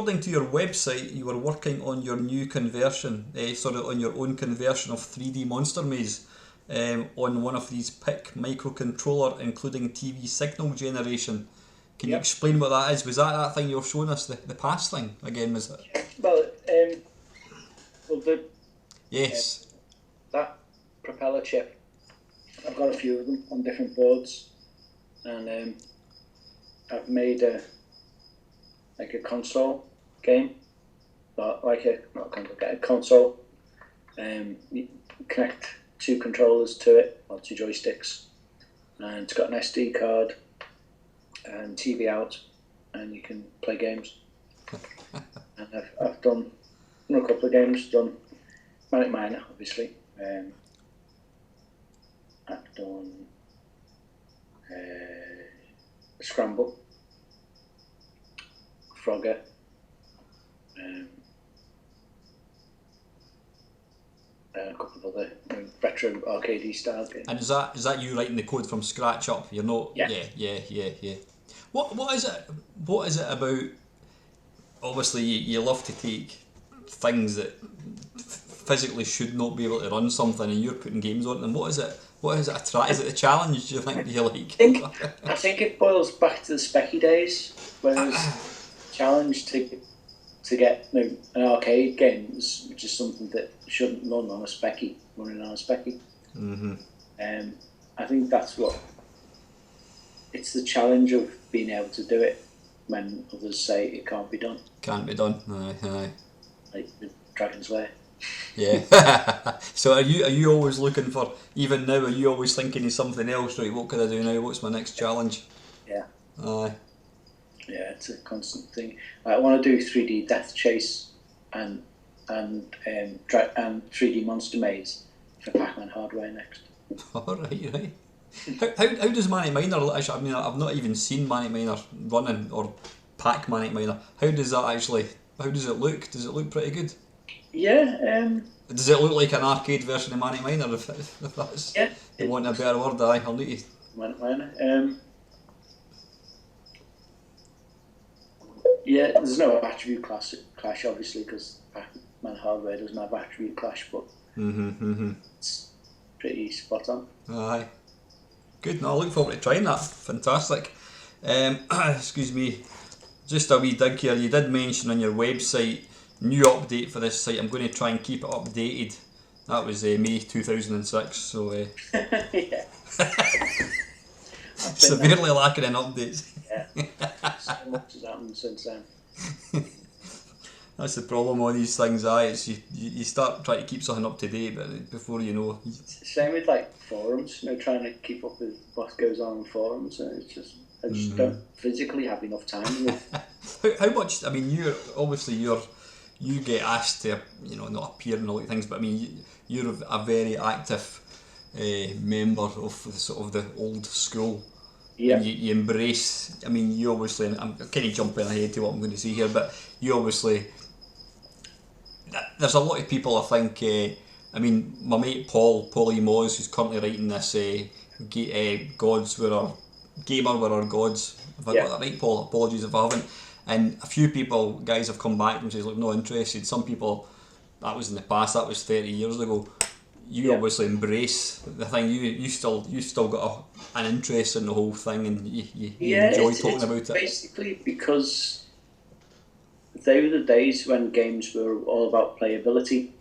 according to your website, you were working on your new conversion, on your own conversion of 3D Monster Maze on one of these PIC microcontroller, including TV signal generation. Can you explain what that is? Was that thing you were showing us, the past thing again? Was it? Well, Yes. That propeller chip, I've got a few of them on different boards, and I've made a console game, but a console. You connect 2 controllers to it, or 2 joysticks, and it's got an SD card and TV out, and you can play games. And I've done a couple of games. Done Mamemeister, obviously. I've done Scramble, Frogger, and a couple of other retro arcadey style games. And is that you writing the code from scratch up? You're not. Yeah. Yeah. What is it? What is it about? Obviously, you love to take things that physically should not be able to run something, and you're putting games on them. What is it? Is it the challenge? Do you think you like? I think it boils back to the specky days, when it was challenge to get an arcade games, which is something that shouldn't run on a specky, running on a specky. Mm-hmm. I think that's what. It's the challenge of being able to do it when others say it can't be done. Can't be done. Aye. Like with Dragon's Lair. Yeah. So are you always looking for, even now, are you always thinking of something else, right? What can I do now? What's my next challenge? Yeah. Aye. Yeah, it's a constant thing. I want to do 3D Death Chase and 3D Monster Maze for Pac-Man hardware next. All right. How does Mamemeister actually? I mean, I've not even seen Mamemeister running, or Pac-Man. How does it look? Does it look pretty good? Yeah. Does it look like an arcade version of Mamemeister? If that's you want a better word, I'll need to. Yeah, there's no attribute clash obviously, because Pac-Man hardware doesn't have attribute clash, but it's pretty spot on. Aye. Good, no, I look forward to trying that. Fantastic. Excuse me, just a wee dig here. You did mention on your website, new update for this site. I'm going to try and keep it updated. That was May 2006, so Yeah. severely lacking in updates. Yeah. So much has happened since then. That's the problem on these things, it's you start trying to keep something up to date, but before you know. Same with like forums, trying to keep up with what goes on in forums, and I just don't physically have enough time. How much? I mean, you get asked to not appear and all these things, but I mean you're a very active member of sort of the old school. Yeah. And you embrace. I mean, you obviously. I'm kind of jumping ahead to what I'm going to say here, but you obviously. There's a lot of people, I think. I mean, my mate Paulie Moz, who's currently writing this "Gods Were Our Gamer Were Our Gods." Have I got that right, Paul? Apologies if I haven't. And a few guys have come back and says, "Look, not interested." Some people, that was in the past. That was 30 years ago. You obviously embrace the thing. You still got an interest in the whole thing, and you enjoy talking about it. Basically, because they were the days when games were all about playability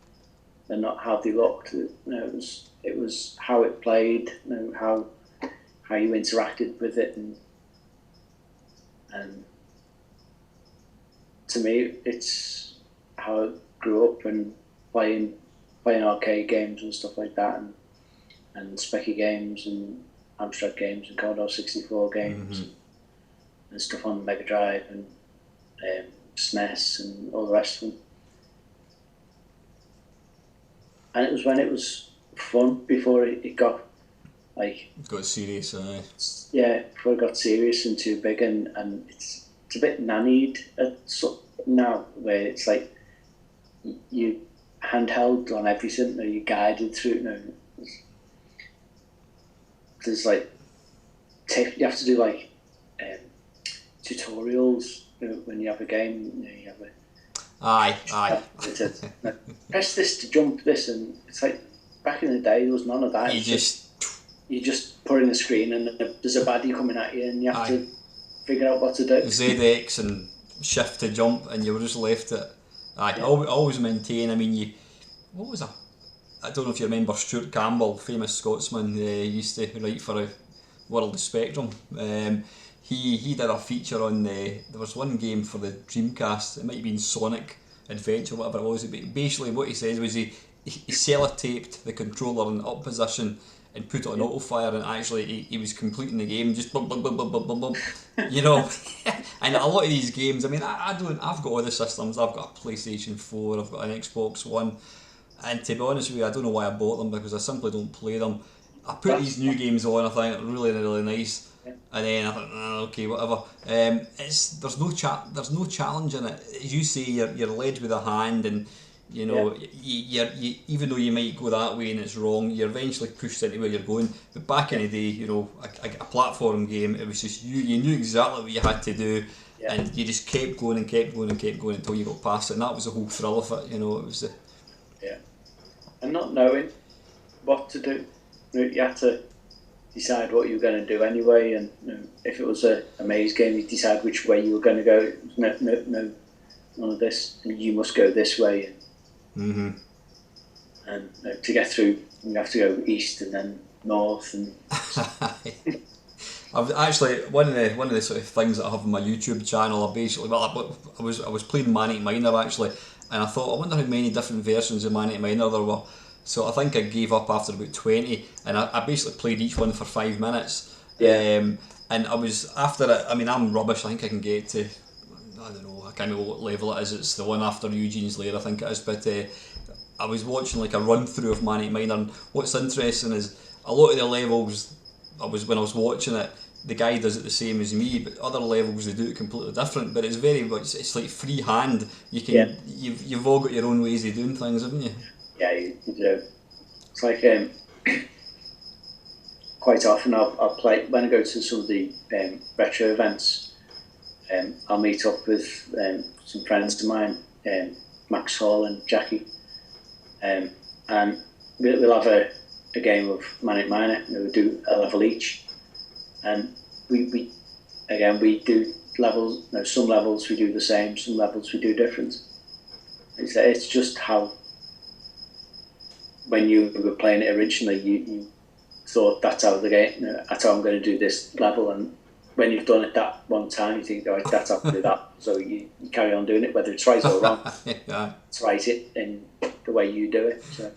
and not how they looked. It was how it played, how you interacted with it, and to me, it's how I grew up and playing arcade games and stuff like that, and specky games and Amstrad games and Commodore 64 games and stuff on Mega Drive and SNES and all the rest of them. And it was when it was fun, before it got got serious. Yeah, before it got serious and too big, and it's a bit nannied now, where it's like you handheld on everything, or you guided through. There's like you have to do like tutorials when you have a game, you have a Aye. press this to jump this, and it's like back in the day there was none of that. You just put in the screen and there's a baddie coming at you and you have to figure out what to do. ZX and shift to jump, and you were just left it. I always maintain. I mean, what was I don't know if you remember Stuart Campbell, famous Scotsman, used to write for World of Spectrum. He did a feature on there was one game for the Dreamcast. It might have been Sonic Adventure, whatever it was. But basically, what he says was he sellotaped the controller in up position and put it on auto fire, and actually he was completing the game just bum, bum, bum, bum, bum, bum, bum. You know. And a lot of these games, I mean, I've got all the systems. I've got a PlayStation 4, I've got an Xbox One, and to be honest with you, I don't know why I bought them, because I simply don't play them. I put these new games on, I think really, really nice, and then I thought, okay, whatever. There's no challenge in it. As you say, you're led with a hand, and you know, you even though you might go that way and it's wrong, you're eventually pushed into where you're going. But back in the day, you know, a platform game, it was just you knew exactly what you had to do, and you just kept going until you got past it, and that was the whole thrill of it. You know, it was the and not knowing what to do, you had to decide what you were going to do anyway. And if it was a maze game, you decide which way you were going to go. No, none of this. You must go this way. Mm-hmm. And to get through, you have to go east and then north. And I've actually one of the sort of things that I have on my YouTube channel. I was playing Mamemeister actually, and I thought, I wonder how many different versions of Mamemeister there were. So I think I gave up after about 20, and I basically played each one for 5 minutes. And I was after it. I mean, I'm rubbish. I think I can get to, I don't know, I can't remember what level it is. It's the one after Eugene's Lair, I think it is. But I was watching like a run through of Mamemeister, and what's interesting is a lot of the levels, when I was watching it, the guy does it the same as me, but other levels they do it completely different. But it's very much, it's like free hand. You can you've all got your own ways of doing things, haven't you? Yeah, you do. It's like quite often I'll play when I go to some of the retro events. I'll meet up with some friends of mine, Max Hall and Jackie, and we'll have a game of Mamemeister. We'll do a level each, and we do levels. Some levels we do the same, some levels we do different. It's just how, when you were playing it originally, you thought that's how the game, that's how I'm going to do this level, and when you've done it that one time, you think, oh, that's how to do that. So you carry on doing it, whether it's right or wrong. It's right in the way you do it. So.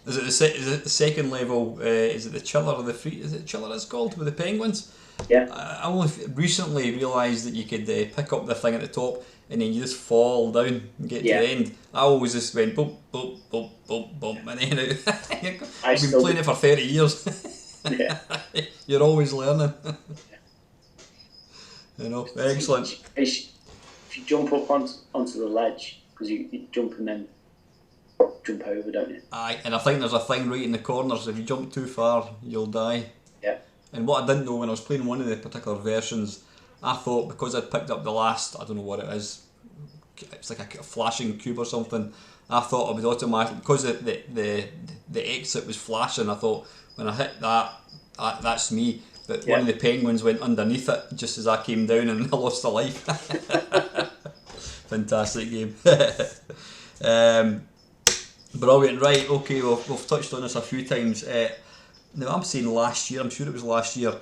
Is it the second level? Is it the chiller or the free? Is it chiller? It's called, with the penguins. Yeah. I only recently realised that you could pick up the thing at the top and then you just fall down and get to the end. I always just went boop boop boop boop boop and then out. I've been playing it for 30 years. Yeah. You're always learning. You know, excellent. If you jump up onto the ledge, because you jump and then jump over, don't you? Aye, and I think there's a thing right in the corners. If you jump too far, you'll die. Yeah. And what I didn't know when I was playing one of the particular versions, I thought because I'd picked up the last, I don't know what it is, it's like a flashing cube or something, I thought I would automatically, because the exit was flashing, I thought when I hit that's me. But one of the penguins went underneath it just as I came down and I lost a life. Fantastic game. Brilliant. Right, okay, we've touched on this a few times. Now I'm saying last year, I'm sure it was last year,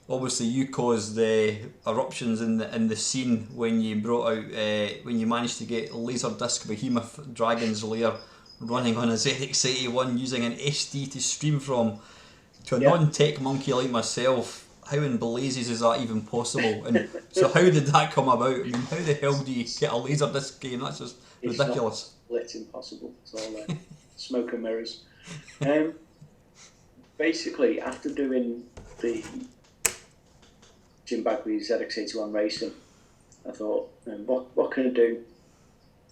obviously you caused eruptions in the scene when you brought out, when you managed to get Laserdisc Behemoth Dragon's Lair running on a ZX81 using an SD to stream from. To a non-tech monkey like myself, how in blazes is that even possible? And so how did that come about? I mean, how the hell do you get a Laserdisc game? That's just ridiculous. It's impossible. It's all smoke and mirrors. Basically, after doing the Jim Bagley ZX81 racing, I thought, what can I do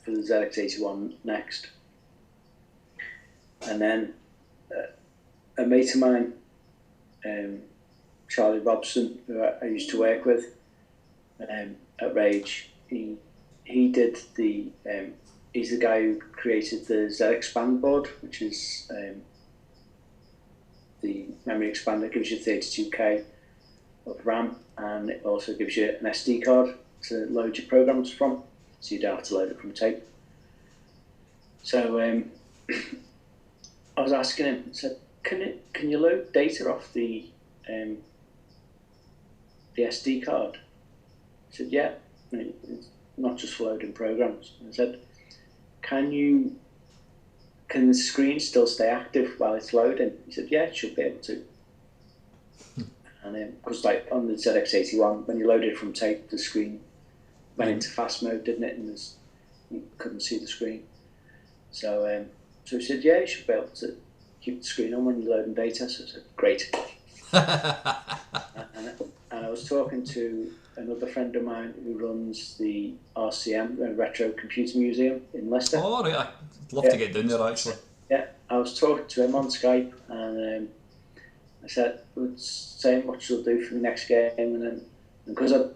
for the ZX81 next? And then a mate of mine, Charlie Robson, who I used to work with at Rage, he did the he's the guy who created the Z-Expand board, which is the memory expander. Gives you 32K of RAM, and it also gives you an SD card to load your programs from, so you don't have to load it from tape. So I was asking him, I said, can you load data off the SD card? He said, yeah, it's not just for loading programs. And I said, can the screen still stay active while it's loading? He said, yeah, it should be able to. And because like on the ZX81, when you loaded it from tape, the screen went into fast mode, didn't it? And you couldn't see the screen. So so he said, yeah, you should be able to keep the screen on when you're loading data. So I said, great. and I was talking to another friend of mine who runs the RCM, the Retro Computer Museum in Leicester. Oh, right. I'd love to get down there, actually. Yeah, I was talking to him on Skype, and I said, I was saying what you'll do for the next game, and then because I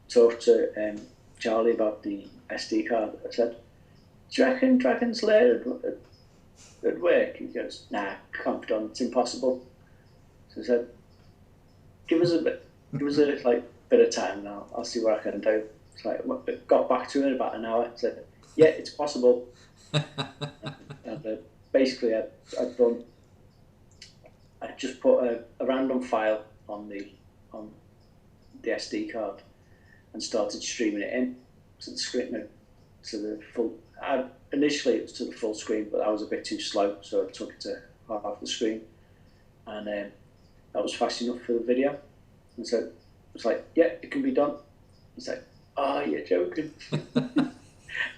talked to Charlie about the SD card, I said, do you reckon Dragon's Lair would work? He goes, nah, can't be done, it's impossible. So I said, give us a bit of time now, I'll see what I can do. So I got back to him in about an hour, said, yeah, it's possible. and basically I just put a random file on the SD card and started streaming it in to the screen, to the full. Initially it was to the full screen, but I was a bit too slow, so I took it to half the screen, and that was fast enough for the video. And so it was like, yeah, it can be done. He's like, oh, you're joking.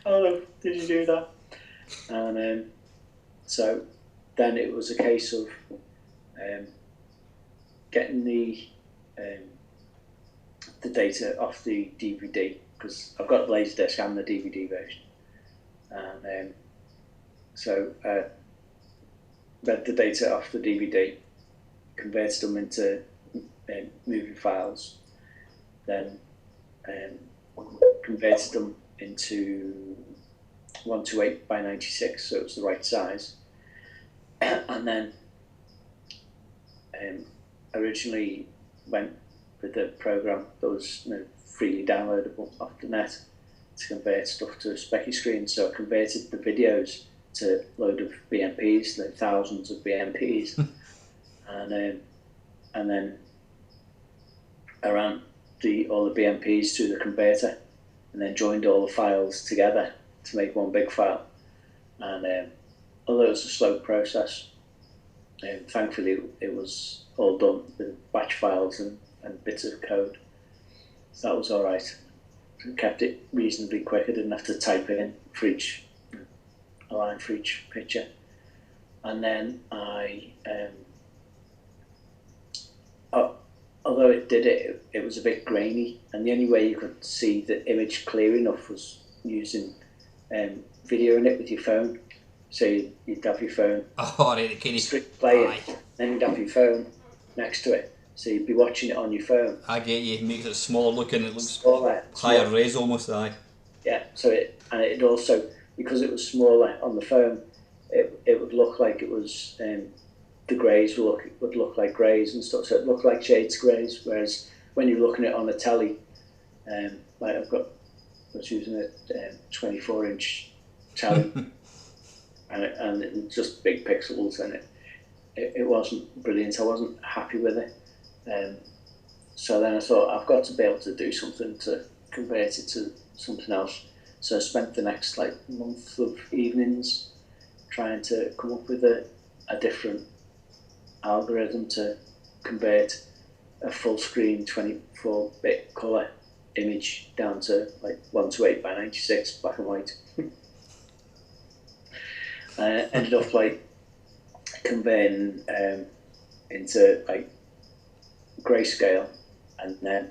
Oh no, did you do that? And so then it was a case of getting the data off the DVD, because I've got the Laserdisc and the DVD version, and so read the data off the DVD, converted them into movie files, then converted them into 128 by 96, so it was the right size, and then originally went with the program that was freely downloadable off the net to convert stuff to a specky screen. So I converted the videos to a load of BMPs, like thousands of BMPs, and then I ran all the BMPs through the converter, and then joined all the files together to make one big file. And although it was a slow process, thankfully it was all done with batch files and bits of code. So that was all right. It kept it reasonably quick. I didn't have to type in for a line for each picture. And then although it did it, it was a bit grainy, and the only way you could see the image clear enough was using videoing it with your phone. So you'd have your phone playing, then you'd have your phone next to it, so you'd be watching it on your phone. I get you. It makes it smaller looking. It looks smaller, higher res almost. Aye. Yeah. So it also, because it was smaller on the phone, it would look like it was the greys would look like greys and stuff. So it looked like shades greys. Whereas when you're looking at it on a telly, like I was using a 24-inch telly. And it was just big pixels, and it wasn't brilliant. I wasn't happy with it. So then I thought, I've got to be able to do something to convert it to something else. So I spent the next month of evenings trying to come up with a different algorithm to convert a full screen 24-bit colour image down to 128 by 96 black and white. Ended up converting into grayscale, and then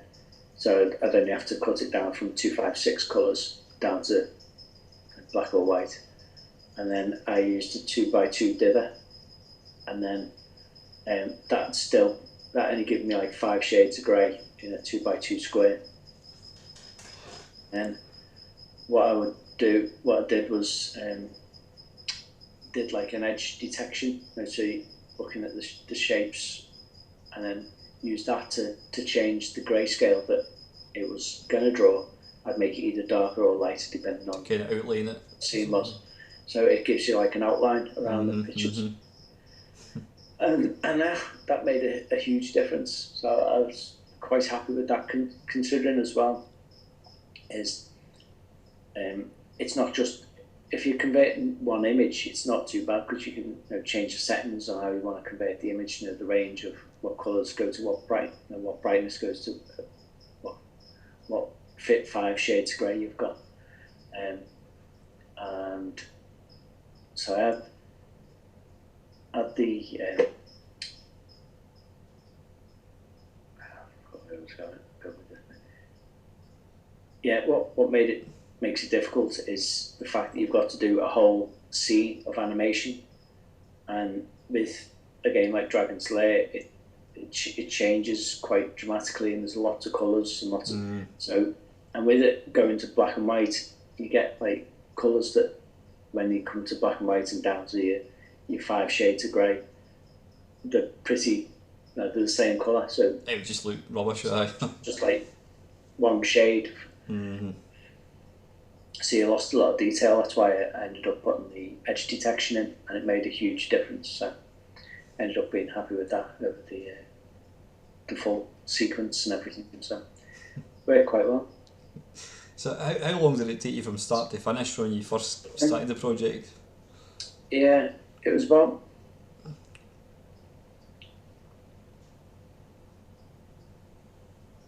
so I'd only have to cut it down from 256 colours down to black or white, and then I used a 2x2 dither, and then that only gave me 5 shades of grey in a 2x2 square. And what I did was did like an edge detection. So looking at the shapes, and then use that to change the grayscale that it was going to draw. I'd make it either darker or lighter depending on kind of outline it. Scene was. So it gives you like an outline around the pictures. And that made a huge difference. So I was quite happy with that, considering as well is it's not just, if you're converting one image, it's not too bad because you can change the settings on how you want to convert the image, the range of what colours go to what what brightness goes to what fit 5 shades of grey you've got. And so I had the what makes it difficult is the fact that you've got to do a whole scene of animation, and with a game like Dragon's Lair, it changes quite dramatically, and there's lots of colours and lots of so, and with it going to black and white, you get like colours that when you come to black and white and down to your 5 shades of grey, they're pretty, they're the same colour, so it would just look rubbish. Just like one shade. So you lost a lot of detail. That's why I ended up putting the edge detection in, and it made a huge difference. So I ended up being happy with that over the full sequence and everything. So worked quite well. So how long did it take you from start to finish when you first started the project? Yeah, it was about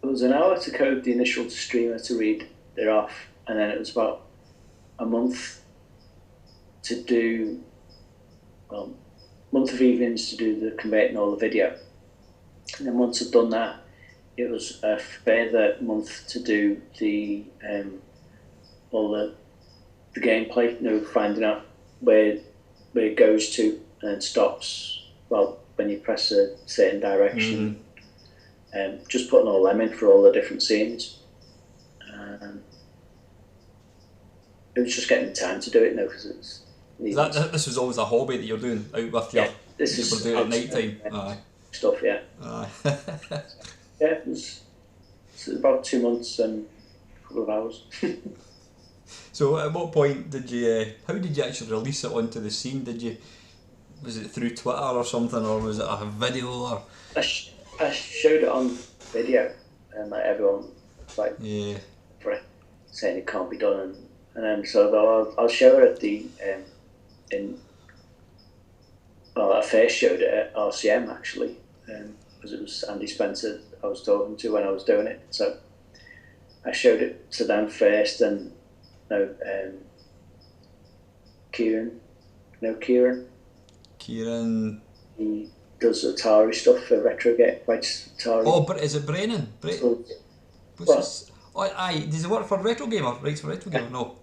it was an hour to code the initial streamer to read it off, and then it was about a month to do, month of evenings to do the converting all the video. And then once I'd done that, it was a further month to do the all the gameplay, finding out where it goes to and then stops. Well, when you press a certain direction, just putting all them in for all the different scenes. It was just getting the time to do it now because it's. This was always a hobby that you're doing out with you. This you were doing it at night time. Stuff, yeah. Yeah, it was about 2 months and a couple of hours. So, at what point did you? How did you actually release it onto the scene? Was it through Twitter or something, or was it a video? Or I showed it on video, and like everyone was like, saying it can't be done, and then so I'll show it at the I first showed it at RCM actually, because it was Andy Spencer I was talking to when I was doing it. So I showed it to them first, and Kieran. He does Atari stuff for Retrogate, Atari. Oh, but is it Brennan? Does he work for Retro Gamer? Writes for Retro Gamer? No.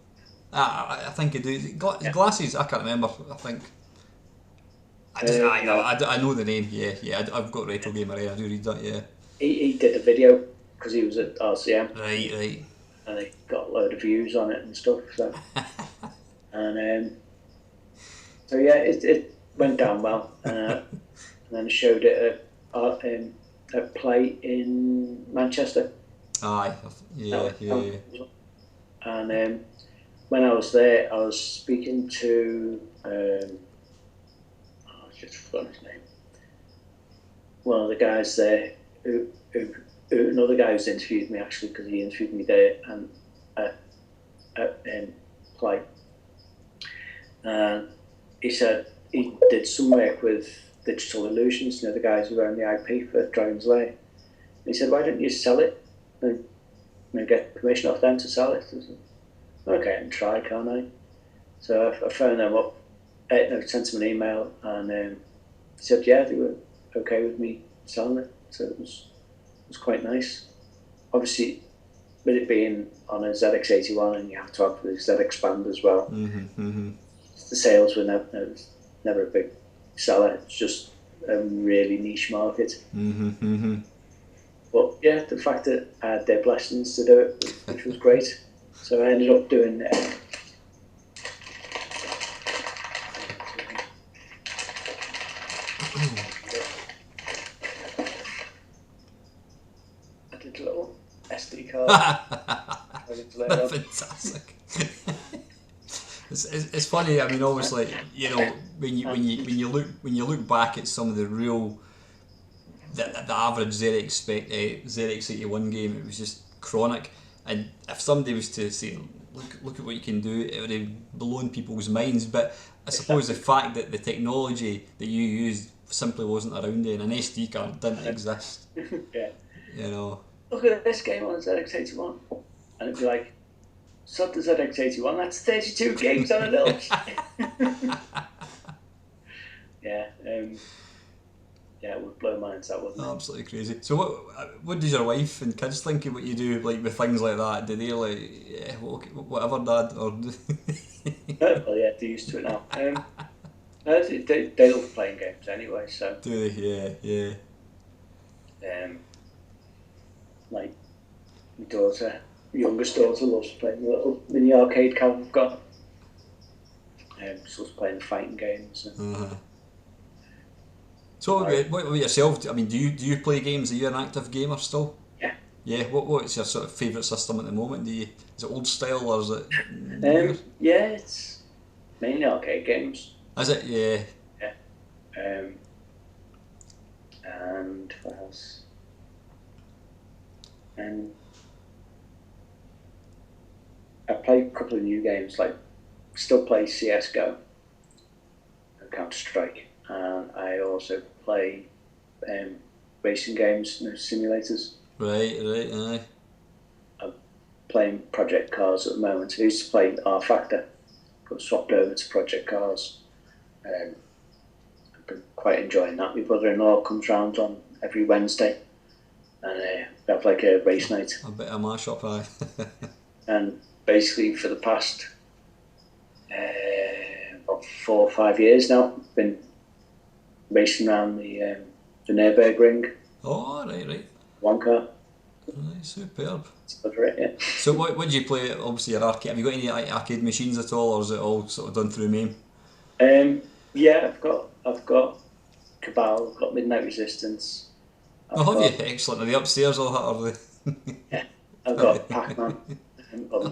I think he do. Glasses, I can't remember. I think. I know the name. Yeah. I've got Retro Gamer. I do read that. Yeah. He did a video because he was at RCM. Right. And he got a load of views on it and stuff. So, and so yeah, it went down well. And then I showed it at Play in Manchester. Aye, yeah. And when I was there, I was speaking to I just forgot his name. One of the guys there, another guy who's interviewed me actually, because he interviewed me there and at Play. And he said he did some work with Digital Illusions, the guys who own the IP for Dragon's Lair. He said, why don't you sell it and get permission off them to sell it? I said, okay, I can try, can't I? So I phoned them up, sent them an email, and he said, yeah, they were okay with me selling it. So it was quite nice. Obviously, with it being on a ZX81, and you have to have the ZX band as well. The sales were never a big seller. It's just a really niche market. But yeah, the fact that I had their blessings to do it, which was great. So I ended up doing. I did a little SD card. Fantastic. It's funny. I mean, obviously, you know, when you look back at some of the real the average ZX81 game, it was just chronic. And if somebody was to say, look at what you can do, it would have blown people's minds. But I suppose the fact that the technology that you used simply wasn't around then, an SD card didn't exist. Yeah. You know. Look at this game on ZX81, and it'd be like, sod the ZX81, that's 32 games on a little. Yeah. Yeah, it would blow minds, that wouldn't it? Absolutely crazy. So what does your wife and kids think of what you do, like with things like that? Do they like, yeah, whatever, Dad? Or Well, yeah, they're used to it now. They love playing games anyway, so. Do they? Yeah. Like, my youngest daughter loves playing the little mini arcade cab we've got. She loves playing the fighting games. And, So, what about yourself? I mean, do you play games? Are you an active gamer still? Yeah. Yeah. What's your sort of favourite system at the moment? Is it old style or is it? Yeah, it's mainly arcade games. Is it? Yeah. Yeah. And what else? I play a couple of new games, like still play CS:GO, Counter Strike, and I also play racing games, simulators. Right, aye. I'm playing Project Cars at the moment. I used to play R Factor, got swapped over to Project Cars. I've been quite enjoying that. My brother-in-law comes round on every Wednesday, and we have like a race night. A bit of mash-up, aye. And basically for the past about 4 or 5 years now, I've been racing around the Nürburgring. Oh, right. One car. Right, superb. It, yeah. So what do you play? Obviously your arcade. Have you got any arcade machines at all, or is it all sort of done through MAME? Yeah, I've got Cabal, I've got Midnight Resistance. Have you? Excellent. Are they upstairs or are they? Yeah, I've got Pac-Man.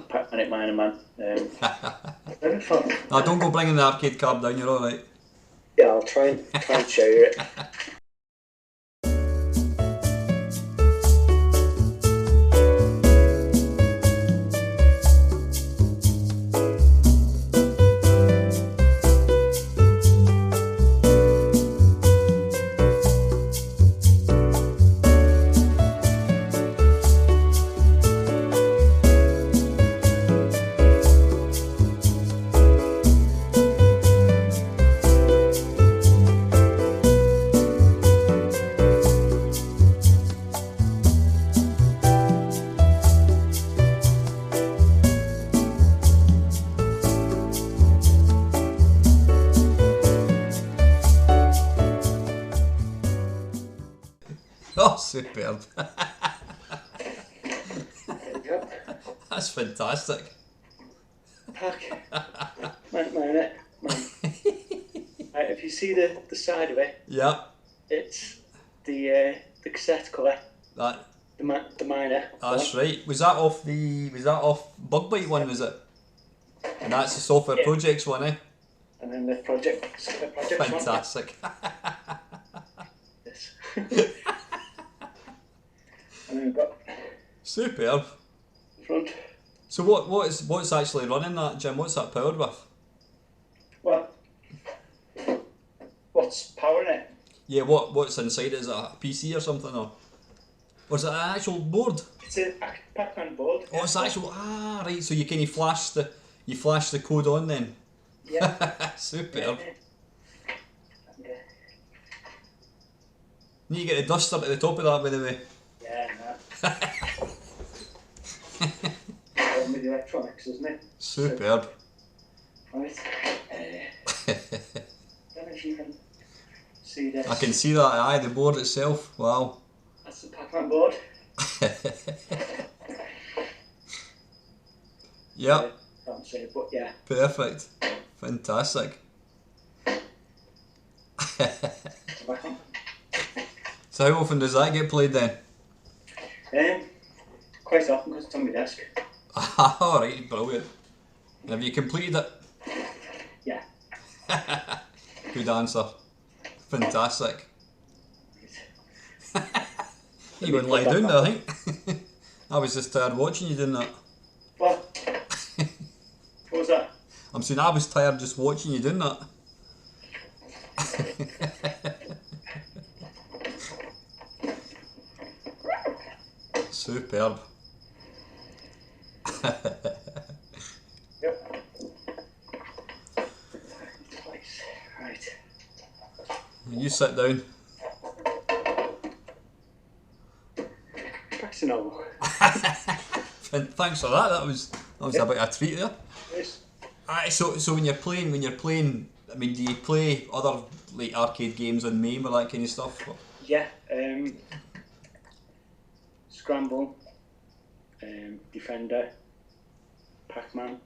Pac-Man Miner Man. Don't go bringing the arcade card down. You're all right. Yeah, I'll try and show you it. Oh, superb. There you go. That's fantastic. Mine. Right, if you see the side of it, Yeah. it's the cassette cover. That. The Miner. That's right. Was that off Bug Bite one? Was it? And that's the Software Projects one, eh? And then the project Fantastic. Yes. And then we've got Superb. the front. So what's actually running that, Jim? What's that powered with? What? What's powering it? Yeah, what's inside? Is it a PC or something, or is it an actual board? It's a Pac-Man board. Oh, it's actual. Right. So you can flash the code on then. Yeah. Superb. Need to get the dust up at the top of that, by the way. Yeah, no. With the electronics, isn't it? Superb. Right. Don't know if you can see this. I can see that. Aye, the board itself. Wow. That's the Pac-Man board. Yeah. Can't say, but yeah. Perfect. Fantastic. So how often does that get played then? Quite often because it's on my desk. Alright, brilliant. And have you completed it? Yeah. Good answer. Fantastic. You go and lie down there, I think. I was just tired watching you doing that. What? What was that? I'm saying I was tired just watching you doing that. Superb. Yep. Right. You sit down. Pressing over. And thanks for that. That was a bit of a treat there. Yes. Aye, so when you're playing, I mean, do you play other like arcade games on MAME or that kind of stuff? Yeah. Scramble. Defender. Pac-Man.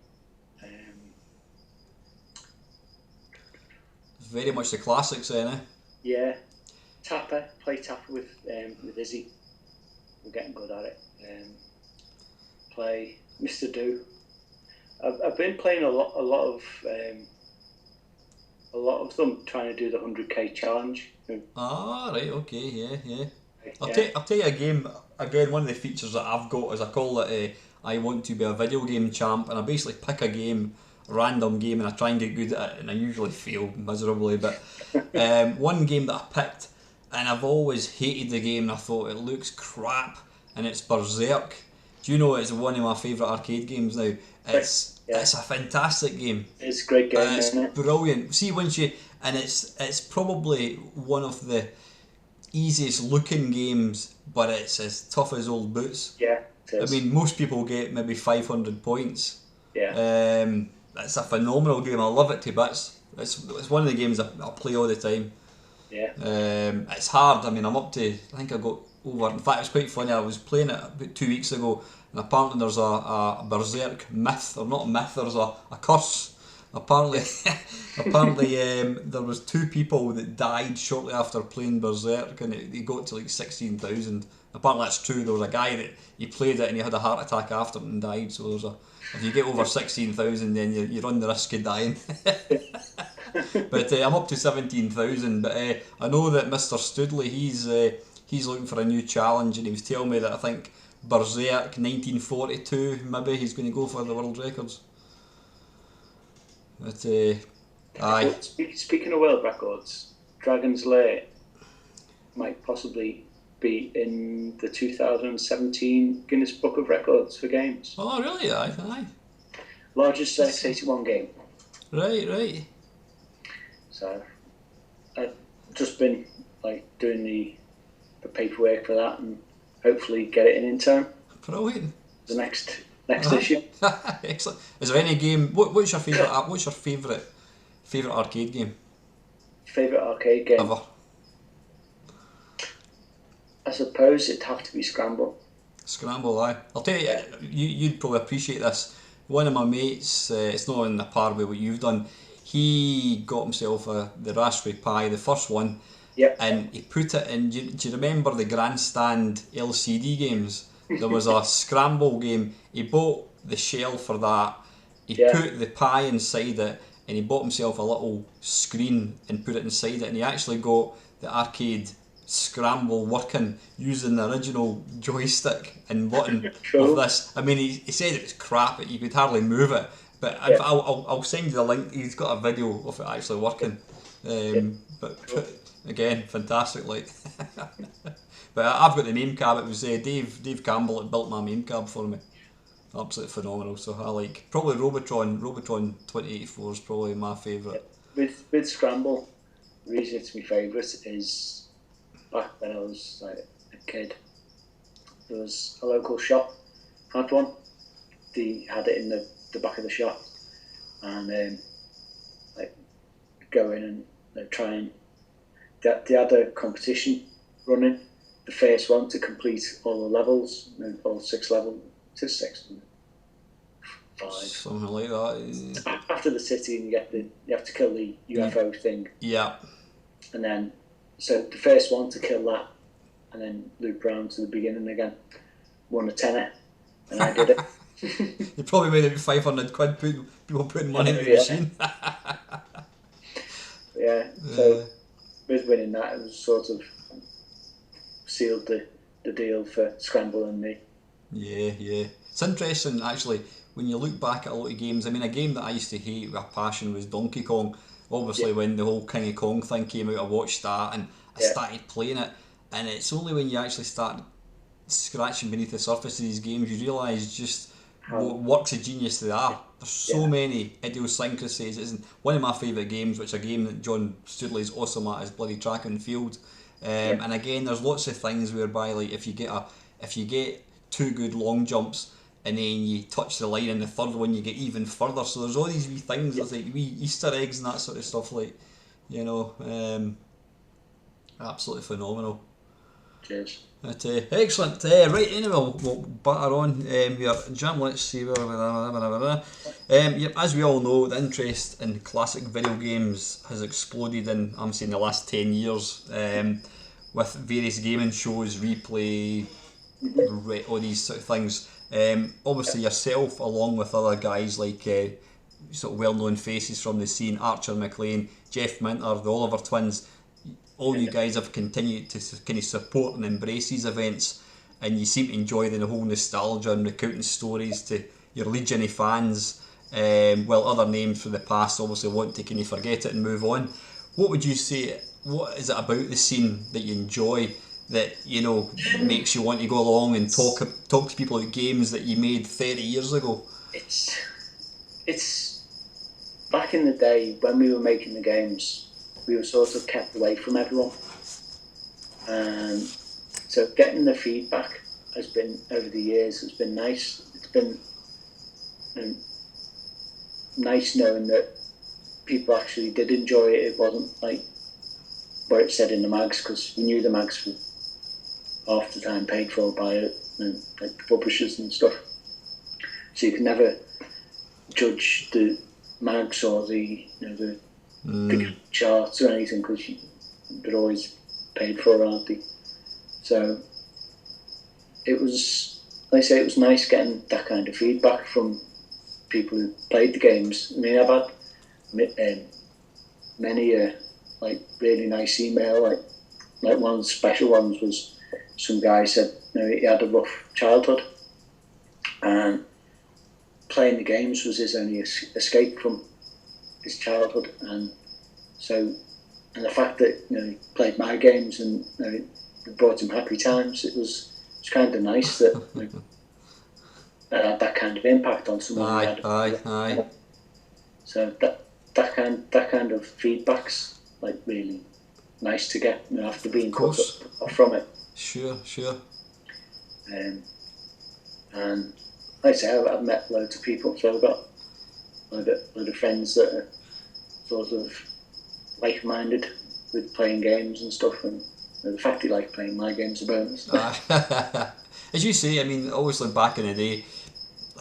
Very much the classics then, eh? Yeah. Tapper. Play Tapper with Izzy. We're getting good at it. Play Mr Do. I've been playing a lot of them trying to do the 100k challenge. Ah, right, okay, yeah. Yeah. I'll tell you a game, again, one of the features that I've got is I call it I want to be a video game champ, and I basically pick a game, random game, and I try and get good at it, and I usually fail miserably, but one game that I picked, and I've always hated the game, and I thought it looks crap, and it's Berserk. Do you know it's one of my favourite arcade games now? It's a fantastic game. It's a great game, It's isn't it? brilliant. See, it's probably one of the easiest looking games, but it's as tough as old boots. Yeah, it I is. mean, most people get maybe 500 points. Yeah. It's a phenomenal game. I love it to bits. It's one of the games I play all the time. Yeah. It's hard. I mean, I'm up to, I think I got over. In fact, it's quite funny. I was playing it about 2 weeks ago, and apparently there's a Berserk myth, or not a myth. There's a curse. Apparently, there was 2 people that died shortly after playing Berserk, and they got to like 16,000. Apparently that's true. There was a guy that he played it and he had a heart attack after it and died. So if you get over 16,000, then you run the risk of dying. But I'm up to 17,000. But I know that Mr Studley, he's looking for a new challenge, and he was telling me that I think Berserk 1942, maybe he's going to go for the world records. But aye. Speaking of world records, Dragon's Lair might possibly be in the 2017 Guinness Book of Records for games. Oh really? Aye. Largest x81 game. Right. So I've just been like doing the paperwork for that, and hopefully get it in time. Brilliant. The next issue. Excellent. Is there any game? What's your favourite? What's your favourite arcade game? Favourite arcade game? Ever? I suppose it'd have to be Scramble. Scramble, aye. I'll tell you, you'd probably appreciate this. One of my mates, it's not in the par with what you've done, he got himself the Raspberry Pi, the first one, and he put it in. Do you remember the Grandstand LCD games? There was a Scramble game. He bought the shell for that, he put the Pi inside it, and he bought himself a little screen and put it inside it, and he actually got the arcade Scramble working using the original joystick and button of this. I mean, he said it was crap, you could hardly move it, but I'll send you the link. He's got a video of it actually working. But again, fantastic, like. But I've got the MAME cab. It was Dave Campbell that built my MAME cab for me. Absolutely phenomenal. So I like probably Robotron 2084 is probably my favourite. With Scramble, the reason it's my favourite is back when I was like a kid, there was a local shop had one. They had it in the back of the shop, and like go in and try and they had a competition running. The first one to complete all the levels, all 6 levels, to 6, 5. Something like that. After the city, and you have to kill the UFO thing. Yeah. And then, so the first one to kill that, and then loop round to the beginning again, won a tenner, and I did it. You probably made about 500 quid people putting money in the machine. So with winning that, it was sort of sealed the deal for Scramble and me. Yeah. It's interesting, actually, when you look back at a lot of games. I mean, a game that I used to hate with a passion was Donkey Kong. Obviously, when the whole King of Kong thing came out, I watched that and I started playing it. And it's only when you actually start scratching beneath the surface of these games you realise just what works of genius they are. There's so many idiosyncrasies. It's one of my favourite games, which is a game that John Studley's awesome at, is bloody track and field. And again, there's lots of things whereby, like, if you get 2 good long jumps and then you touch the line in the third one, you get even further. So there's all these wee things, there's like wee Easter eggs and that sort of stuff, like, absolutely phenomenal. Cheers. But, excellent. Right, anyway, we'll batter on here. Jam, let's see. As we all know, the interest in classic video games has exploded in, I'm saying, the last 10 years, with various gaming shows, replay, all these sort of things. Obviously yourself, along with other guys like sort of well-known faces from the scene, Archer McLean, Jeff Minter, the Oliver twins, all you guys have continued to kind of support and embrace these events, and you seem to enjoy the whole nostalgia and recounting stories to your legion of fans, while other names from the past obviously want to kind of forget it and move on. What would you say, what is it about the scene that you enjoy that, makes you want to go along and talk to people about games that you made 30 years ago? It's back in the day when we were making the games, we were sort of kept away from everyone, and so getting the feedback has been, over the years, has been nice. It's been nice knowing that people actually did enjoy it. It wasn't like what it said in the mags, because we knew the mags were half the time paid for by it, and like the publishers and stuff, so you can never judge the mags or the the charts or anything, because they're always paid for, aren't they? So it was, like I say, it was nice getting that kind of feedback from people who played the games. I mean, I've had many like really nice email, like one of the special ones was some guy said he had a rough childhood and playing the games was his only escape from his childhood, and the fact that he played my games and it brought him happy times. It was kind of nice that that had that kind of impact on someone. Aye. So that kind of feedback's like really nice to get after being cut off from it. Sure. And like I say, I've met loads of people, so I've got a load of friends that are sort of like-minded with playing games and stuff, and the fact they like playing my games a bonus. As you say, I mean, obviously back in the day,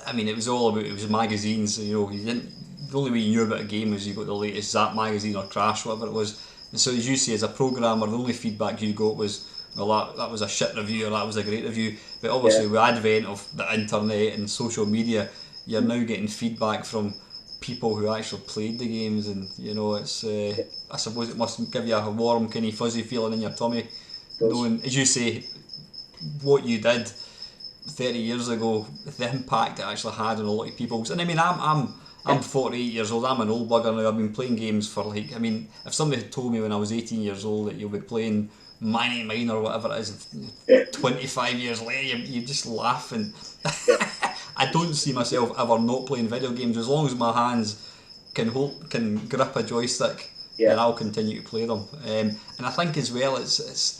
I mean, it was magazines. You didn't. The only way you knew about a game was you got the latest Zap magazine or Crash, whatever it was. And so, as you say, as a programmer, the only feedback you got was, well, that was a shit review or that was a great review. But obviously, with the advent of the internet and social media, you're now getting feedback from people who actually played the games, and it's. I suppose it must give you a warm, kind of fuzzy feeling in your tummy, knowing, as you say, what you did 30 years ago, the impact it actually had on a lot of people's. And I mean, I'm 48 years old. I'm an old bugger now. I've been playing games for if somebody had told me when I was 18 years old that you'll be playing Mamemeister or whatever it is, 25 years later, you just laugh. And I don't see myself ever not playing video games. As long as my hands can grip a joystick, then I'll continue to play them. And I think as well, it's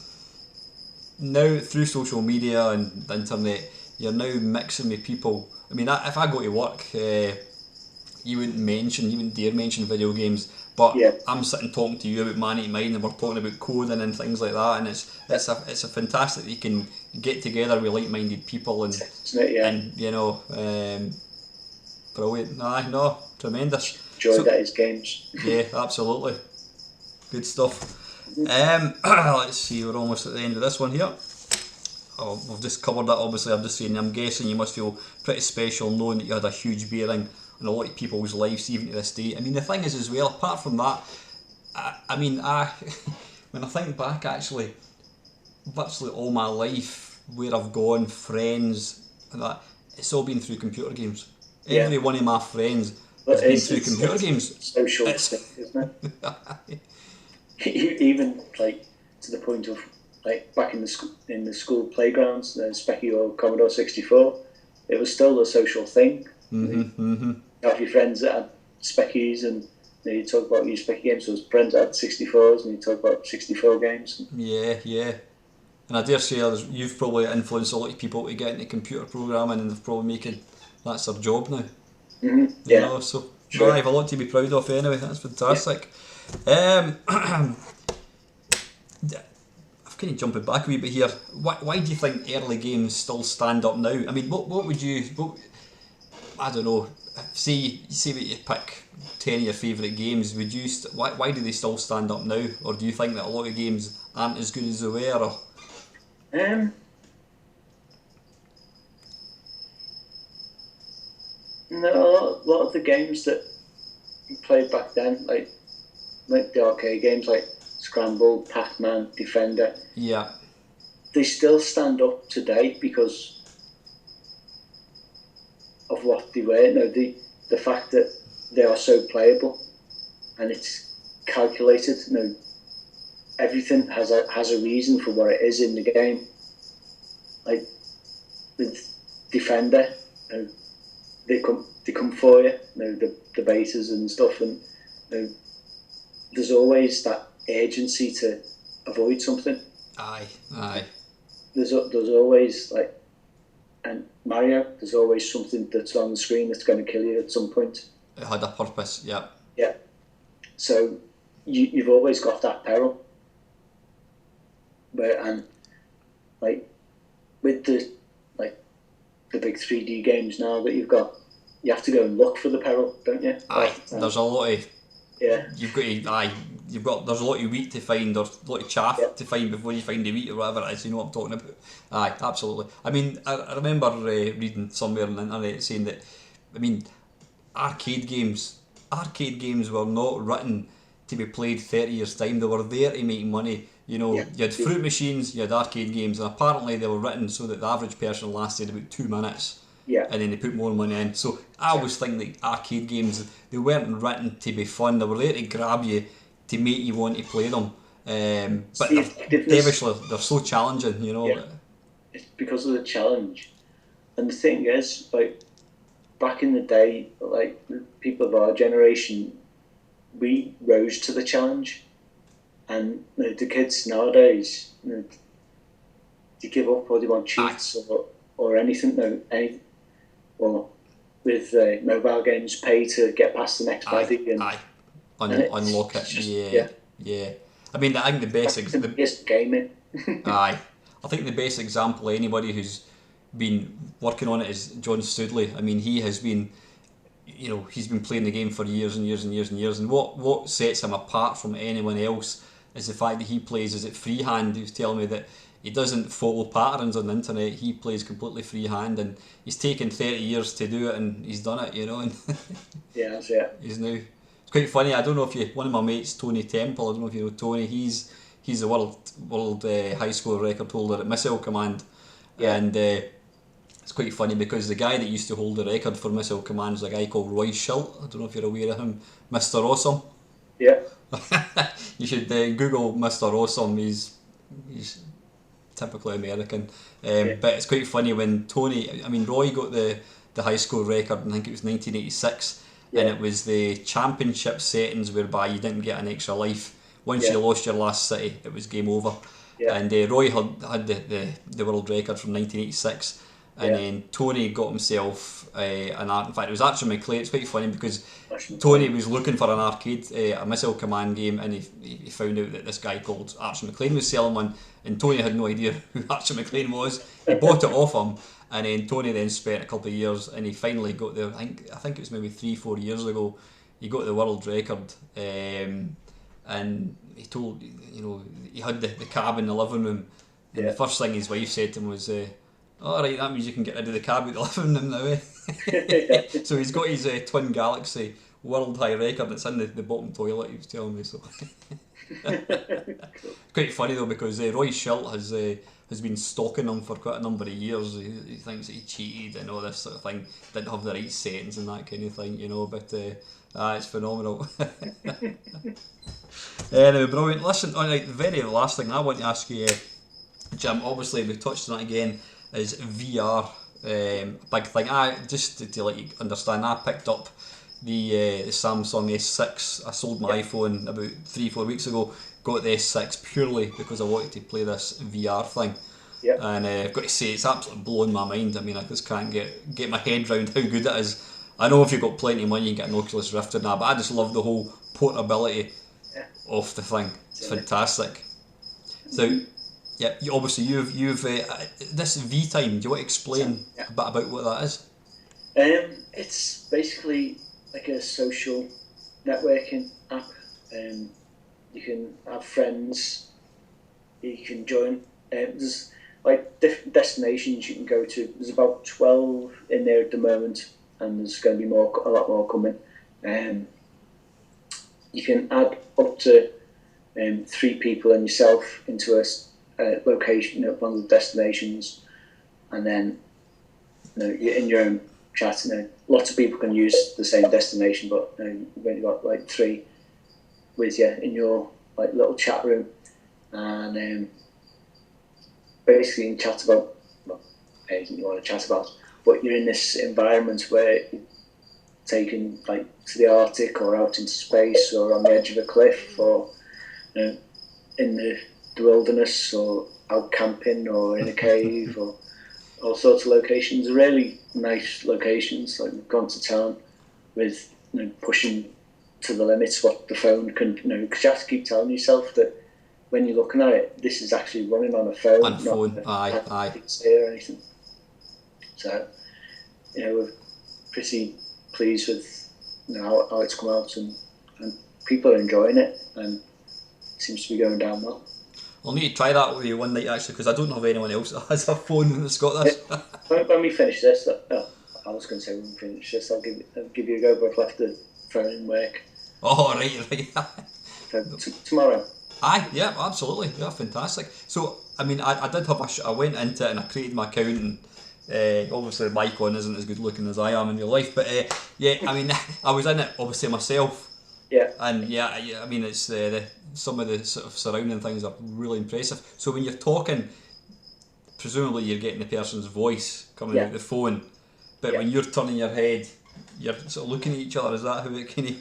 now through social media and the internet, you're now mixing with people. I mean, if I go to work, you wouldn't dare mention video games, but I'm sitting talking to you about Mamemeister and we're talking about coding and things like that, and it's a fantastic that you can get together with like-minded people and Brilliant. Aye, no, tremendous. Enjoyed at his games. Yeah, absolutely. Good stuff. Let's see, we're almost at the end of this one here. Oh, we've just covered that, obviously. I'm just saying, I'm guessing you must feel pretty special knowing that you had a huge bearing on a lot of people's lives, even to this day. I mean, the thing is as well, apart from that, I mean, when I think back, actually, virtually all my life, where I've gone, friends, and that, it's all been through computer games. Yeah. Every one of my friends But has been through computer games. Social thing, isn't it? Even like to the point of like back in the school playgrounds, the Specky or Commodore 64, it was still a social thing. You have your friends that had Speckies, and you talk about your Specky games. So friends that had 64s, and you talk about 64 games. Yeah. And I dare say you've probably influenced a lot of people to get into computer programming, and they're probably making that's their job now. Yeah. You know, so sure. I have a lot to be proud of anyway. That's fantastic. Yeah. I'm kind of jumping back a wee bit here. Why do you think early games still stand up now? I mean, what would you? I don't know. Say that you pick 10 of your favourite games. Would you? Why do they still stand up now? Or do you think that a lot of games aren't as good as they were? Or? No, a lot of the games that we played back then, like the arcade games, like Scramble, Pac-Man, Defender. Yeah. They still stand up today because of what they were. No, the fact that they are so playable and it's calculated. No, everything has a reason for what it is in the game. Like with Defender, they come for you. The bases and stuff, and there's always that urgency to avoid something. Aye. There's always like, and Mario, there's always something that's on the screen that's going to kill you at some point. It had a purpose, yeah. Yeah. So you've always got that peril. And like with the big 3D games now that you've got, you have to go and look for the peril, don't you? Aye. There's a lot of. Yeah. There's a lot of wheat to find, or a lot of chaff to find before you find the wheat or whatever it is. You know what I'm talking about? Aye, absolutely. I mean, I remember reading somewhere on the internet saying that, I mean, arcade games were not written to be played 30 years time. They were there to make money. You know, you had fruit machines, you had arcade games, and apparently they were written so that the average person lasted about 2 minutes. Yeah. And then they put more money in. So I always think that arcade games, they weren't written to be fun. They were there to grab you, to make you want to play them. But they're so challenging, you know. Yeah. It's because of the challenge. And the thing is, like, back in the day, like, people of our generation, we rose to the challenge. And the kids nowadays, they give up, or they want cheats or anything. Or with mobile games, pay to get past the next baddie. Unlock it. Yeah. I mean, I think the best gaming. Aye. I think the best example of anybody who's been working on it is John Studley. I mean, he has been, he's been playing the game for years and years and years and years. And what sets him apart from anyone else is the fact that he plays, is it freehand? He was telling me that he doesn't follow patterns on the internet. He plays completely freehand, and he's taken 30 years to do it, and he's done it, And yeah, that's it. He's now. It's quite funny. I don't know if one of my mates, Tony Temple. I don't know if you know Tony. He's the world high score record holder at Missile Command, and it's quite funny because the guy that used to hold the record for Missile Command is a guy called Roy Schilt. I don't know if you're aware of him, Mr Awesome. Yeah. You should Google Mr Awesome. He's typically American, but it's quite funny when Roy got the high score record, and I think it was 1986, and it was the championship settings whereby you didn't get an extra life. Once you lost your last city, it was game over. And Roy had the world record from 1986, and then Tony got himself an art. In fact, it was Archer McLean. It's quite funny because Tony was looking for an arcade, a Missile Command game, and he found out that this guy called Archer McLean was selling one, and Tony had no idea who Archer McLean was. He bought it off him, and then Tony then spent a couple of years, and he finally got there. I think it was maybe 3-4 years ago. He got the world record, and he told, he had the cab in the living room, and the first thing his wife said to him was, "All right, that means you can get rid of the cab at the living room now." So he's got his Twin Galaxy world high record. It's in the bottom toilet. He was telling me so. Quite funny though, because Roy Schilt has been stalking him for quite a number of years. He thinks that he cheated and all this sort of thing. Didn't have the right settings and that kind of thing, But it's phenomenal. Anyway, brilliant. Listen, the very last thing I want to ask you, Jim. Obviously, we've touched on it again. Is VR big thing? Just to let you understand, I picked up the Samsung S6. I sold my iPhone about 3-4 weeks ago. Got the S6 purely because I wanted to play this VR thing. Yeah. And I've got to say, it's absolutely blowing my mind. I mean, I just can't get my head around how good it is. I know if you've got plenty of money, you can get an Oculus Rift and that, but I just love the whole portability of the thing. It's fantastic. So, yeah, obviously you've this V Time. Do you want to explain a bit about what that is? It's basically like a social networking app. You can have friends. You can join. There's like different destinations you can go to. There's about 12 in there at the moment, and there's going to be a lot more coming. You can add up to 3 people and yourself into a location, one of the destinations, and then you're in your own chat. Lots of people can use the same destination, but you've only got like 3 with you in your like little chat room, and basically you can chat about anything you want to chat about. But you're in this environment where you're taken like to the Arctic or out into space or on the edge of a cliff or in the wilderness or out camping or in a cave or all sorts of locations. Really nice locations. Like we've gone to town with pushing to the limits what the phone can, because you have to keep telling yourself that when you're looking at it, this is actually running on a phone, not a PC or anything. So, we're pretty pleased with how it's come out, and people are enjoying it, and it seems to be going down well. I'll need to try that with you one night actually, because I don't have anyone else that has a phone that's got this. When we finish this, I was going to say when we finish this, I'll give you a go, but I've left the phone in work. Oh, right. So, tomorrow. Aye, yeah, absolutely, yeah, fantastic. So, I mean, I did have I went into it and I created my account, and obviously the mic on isn't as good looking as I am in real life, but I mean, I was in it obviously myself. Yeah. And I mean, it's some of the sort of surrounding things are really impressive. So when you're talking, presumably you're getting the person's voice coming out the phone, but when you're turning your head, you're sort of looking at each other. Is that how it can?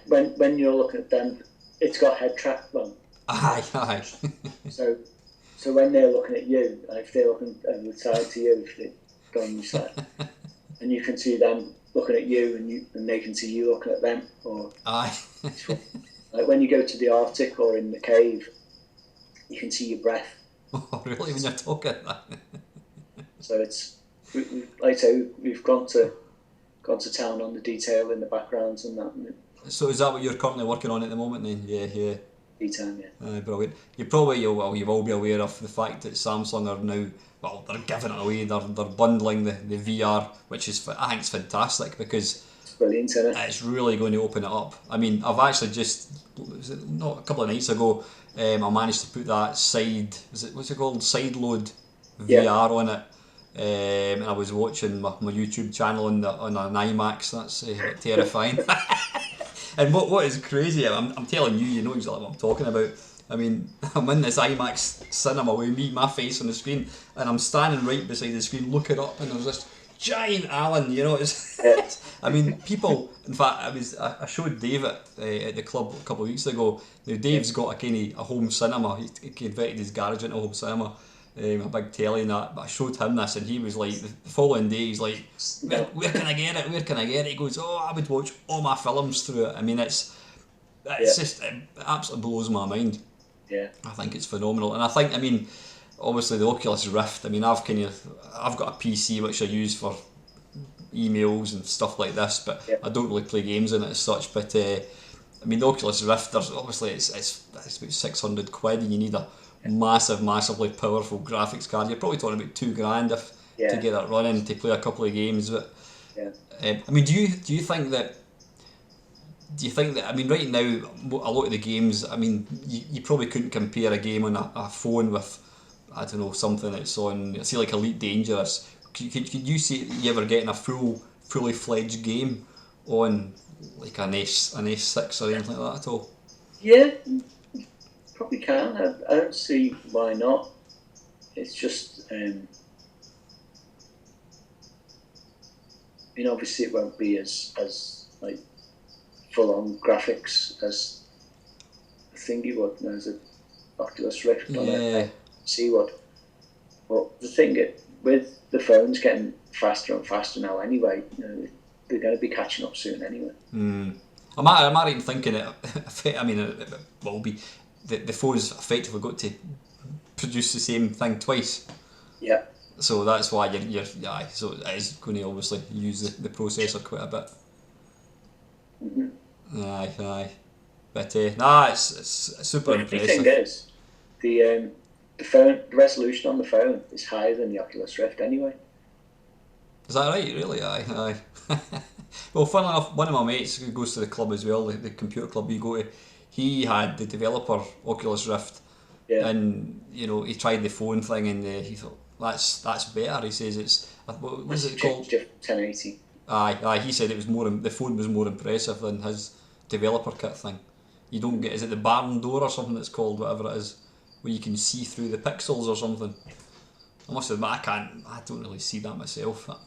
When you're looking at them, it's got head track on. Aye. So when they're looking at you, and if they're looking over the side to you, if they go on your side, and you can see them looking at you, and they can see you looking at them. Or like when you go to the Arctic or in the cave, you can see your breath. Oh, really? When you're talking? So it's like I say, we've gone to town on the detail in the backgrounds and that. So is that what you're currently working on at the moment then? Yeah. E-time, yeah. Brilliant. You'll all be aware of the fact that Samsung are now, they're giving it away, they're bundling the VR, which is, I think it's fantastic because it's brilliant, isn't it? It's really going to open it up. I mean, I've actually a couple of nights ago, I managed to put that what's it called? Side load VR on it. And I was watching my YouTube channel on an IMAX. That's terrifying. And what is crazy, I'm telling you, you know exactly what I'm talking about. I mean, I'm in this IMAX cinema with my face on the screen, and I'm standing right beside the screen looking up, and there's this giant Alan, I mean, people, in fact, I showed Dave at the club a couple of weeks ago. Now, Dave's got a home cinema. He converted his garage into a home cinema. a big telly and that. But I showed him this, and he was like, the following day, he's like, where can I get it? Where can I get it? He goes, oh, I would watch all my films through it. I mean, it's just, it absolutely blows my mind. Yeah. I think it's phenomenal. And I think, I mean, obviously the Oculus Rift, I mean, I've got a PC which I use for emails and stuff like this, but I don't really play games in it as such. But I mean, the Oculus Rift, there's obviously it's about £600 and you need a massively powerful graphics card. You're probably talking about £2,000 to get it running to play a couple of games. But I mean, do you think that? I mean, right now, a lot of the games, I mean, you probably couldn't compare a game on a phone with, I don't know, something that's on, say, like Elite Dangerous. Could you see you ever getting a fully fledged game on like an S6 or anything like that at all? Yeah, probably can. I don't see why not. It's just, I mean, obviously it won't be as like full-on graphics as a thingy would, as an Oculus Rift on a C would. But the thing with the phones getting faster and faster now anyway, they're going to be catching up soon anyway. I'm not even thinking it. I mean, it will be the phone's effectively got to produce the same thing twice. Yeah. So that's why you're so it is going to obviously use the processor quite a bit. Aye. But it's super impressive. The thing is, the resolution on the phone is higher than the Oculus Rift anyway. Is that right? Really? Aye. Well, funnily enough, one of my mates who goes to the club as well, the computer club we go to, he had the developer Oculus Rift, and he tried the phone thing, and he thought that's better. He says it's what was it called? 1080. Aye. He said it was the phone was more impressive than his developer kit thing. You don't get, is it the barn door or something it's called, whatever it is, where you can see through the pixels or something. I must admit, I don't really see that myself. That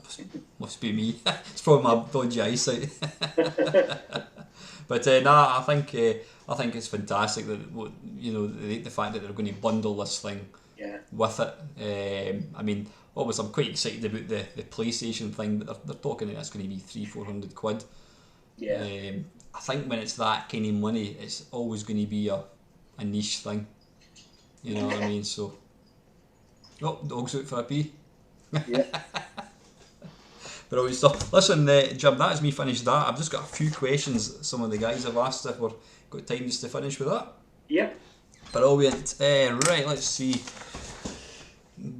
must be me. It's probably my dodgy eyesight. But I think it's fantastic that the fact that they're going to bundle this thing with it. I mean, obviously I'm quite excited about the PlayStation thing, but they're talking that it's going to be £300-400. Yeah. I think when it's that kind of money, it's always going to be a niche thing. You know what I mean? So. Oh, dog's out for a pee. Yeah. Brilliant stuff. Listen, Jim, that is me finished that. I've just got a few questions some of the guys have asked if we've got time just to finish with that. Yeah. Brilliant. Right, let's see.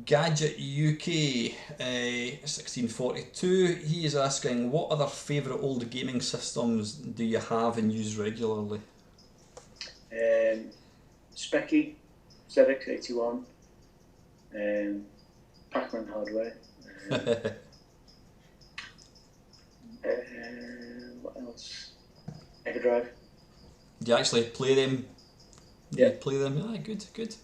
Gadget UK 1642. He is asking, what other favourite old gaming systems do you have and use regularly? Specky, ZX81. Pac-Man hardware. What else? Mega Drive. Do you actually play them? Yeah. Play them? Yeah, good.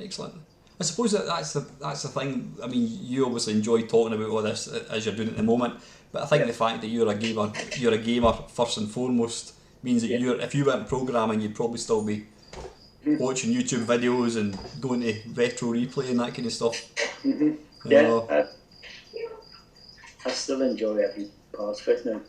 Excellent. I suppose that's the thing. I mean, you obviously enjoy talking about all this as you're doing at the moment, but I think the fact that you're a gamer first and foremost means that if you weren't programming, you'd probably still be watching YouTube videos and going to retro replay and that kind of stuff. Yeah, I still enjoy every part of it now.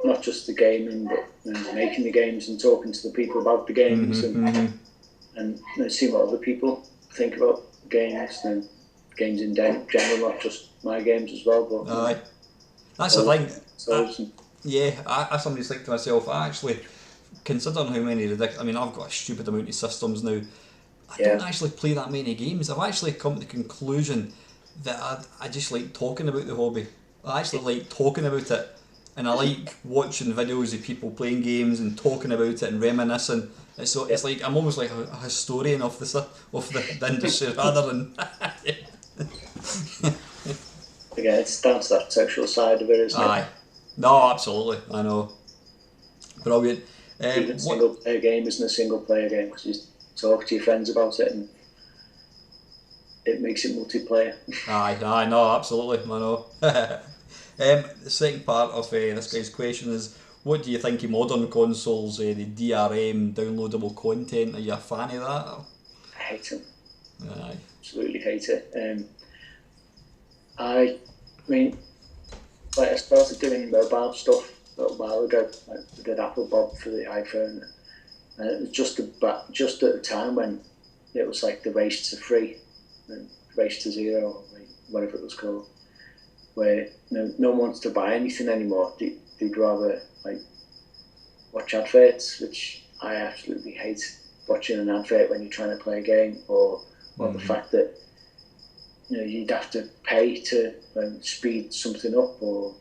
Not just the gaming, but making the games and talking to the people about the games and seeing what other people think about games and games in general, not just my games as well. But aye, that's the thing. I somebody's think to myself, considering how many I mean, I've got a stupid amount of systems now. I don't actually play that many games. I've actually come to the conclusion that I just like talking about the hobby. I actually like talking about it, and I like watching videos of people playing games and talking about it and reminiscing. It's like I'm almost like a historian of the industry rather than. Again, it's down to that sexual side of it, isn't it? Aye. No, absolutely. I know. Brilliant. Even single player game isn't a single player game because you talk to your friends about it and it makes it multiplayer. Aye, no, absolutely, I know. The second part of this guy's question is, what do you think of modern consoles, the DRM, downloadable content? Are you a fan of that? I hate them. Aye. Absolutely hate it. I mean, like I started doing mobile stuff a little while ago. I did Apple Bob for the iPhone, and it was just at the time when it was like the race to free, and race to zero, or whatever it was called, where no one wants to buy anything anymore. They'd rather like watch adverts, which I absolutely hate. Watching an advert when you're trying to play a game, or the fact that you'd have to pay to speed something up, or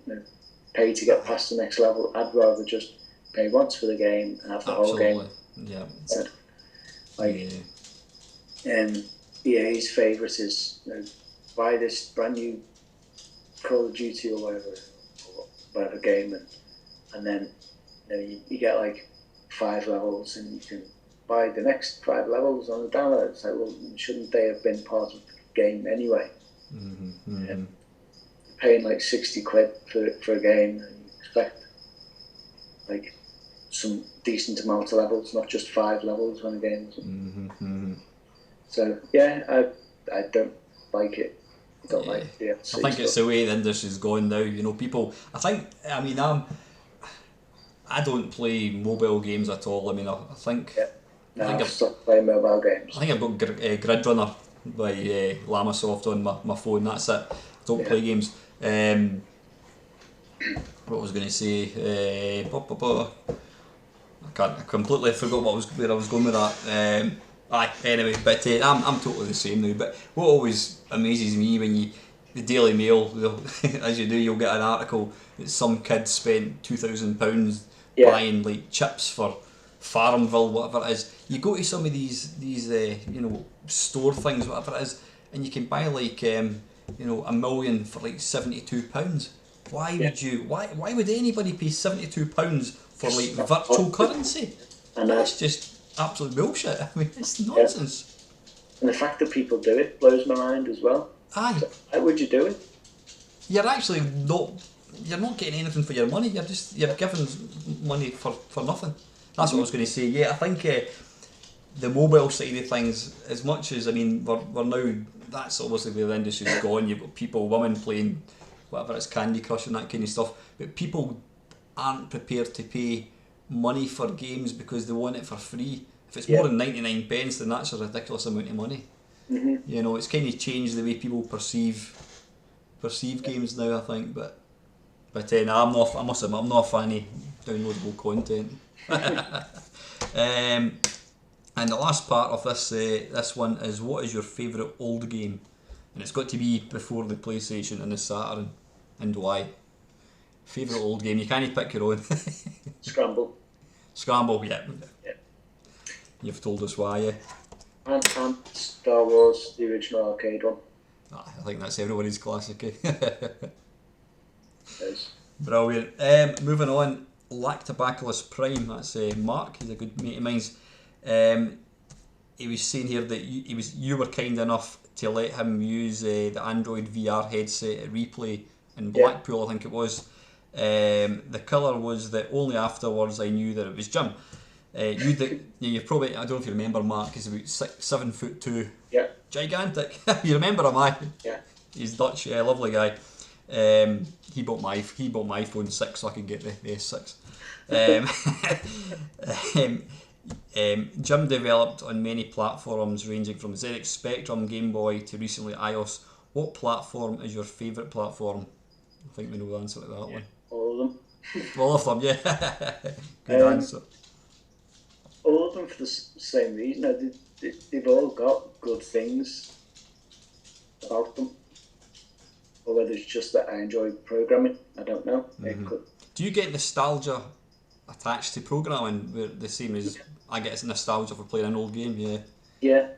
pay to get past the next level. I'd rather just pay once for the game and have the whole game. Yeah. EA's favourite is buy this brand new Call of Duty or whatever game, and then you get like 5 levels, and you can buy the next 5 levels on the download. It's like, well, shouldn't they have been part of the game anyway? Paying like 60 quid for a game, and you expect like some decent amount of levels, not just 5 levels when a game. So yeah, I don't like it. I don't like the DLC I think it's the way the industry's going now. People. I don't play mobile games at all. I mean, I think. Yeah. No, I've stopped playing mobile games. I think I've got Grid Runner by Lamasoft on my phone. That's it. I don't play games. What was I going to say? I completely forgot where I was going with that. Anyway, but I'm totally the same now. But what always amazes me when the Daily Mail, as you do, you'll get an article that some kid spent £2,000 buying like chips for Farmville, whatever it is. You go to some of these store things, whatever it is, and you can buy like a million for like £72. Why would you? Why would anybody pay £72 for like virtual currency? And that's just absolute bullshit. I mean, it's nonsense. And the fact that people do it blows my mind as well. Aye. So how would you do it? You're actually not. You're not getting anything for your money. You're giving money for nothing. That's what I was going to say. Yeah, I think the mobile side of things, as much as we're now. That's obviously where the industry's gone. You've got people, women playing whatever it's Candy Crush and that kind of stuff. But people aren't prepared to pay money for games because they want it for free. If it's more than 99 pence, then that's a ridiculous amount of money. It's kind of changed the way people perceive games now, I think. But I'm not. I must admit, I'm not a fan of downloadable content. And the last part of this one is, what is your favourite old game? And it's got to be before the PlayStation and the Saturn, and why? Favourite old game? You can't pick your own. Scramble. Scramble, yeah. You've told us why, yeah. And Star Wars, the original arcade one. I think that's everybody's classic, eh? It is. Brilliant. Moving on, Lactobacillus Prime. That's Mark. He's a good mate of mine. He was saying here that you were kind enough to let him use the Android VR headset at Replay in Blackpool, I think it was. The colour was that only afterwards I knew that it was Jim. You probably, I don't know if you remember Mark, he's about 7'2". Yeah. Gigantic. You remember him, aye? Yeah. He's Dutch, lovely guy. He bought my iPhone 6 so I could get the S6. Jim developed on many platforms ranging from ZX Spectrum, Game Boy to recently iOS. What platform is your favourite platform? I think we know the answer to that one. All of them. All of them, yeah. Good answer. All of them for the same reason. They've all got good things about them. Or whether it's just that I enjoy programming, I don't know. Do you get nostalgia attached to programming? Where the same as I get nostalgia for playing an old game, Yeah.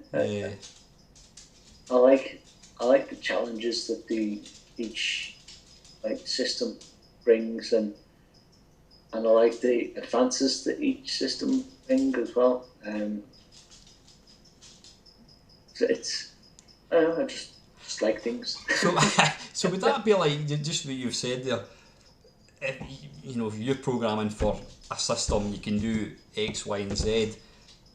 I like the challenges that each system brings, and I like the advances that each system brings as well. So it's, I don't know, I just like things. So would that be like just what you've said there? If you're programming for a system, you can do X, Y, and Z.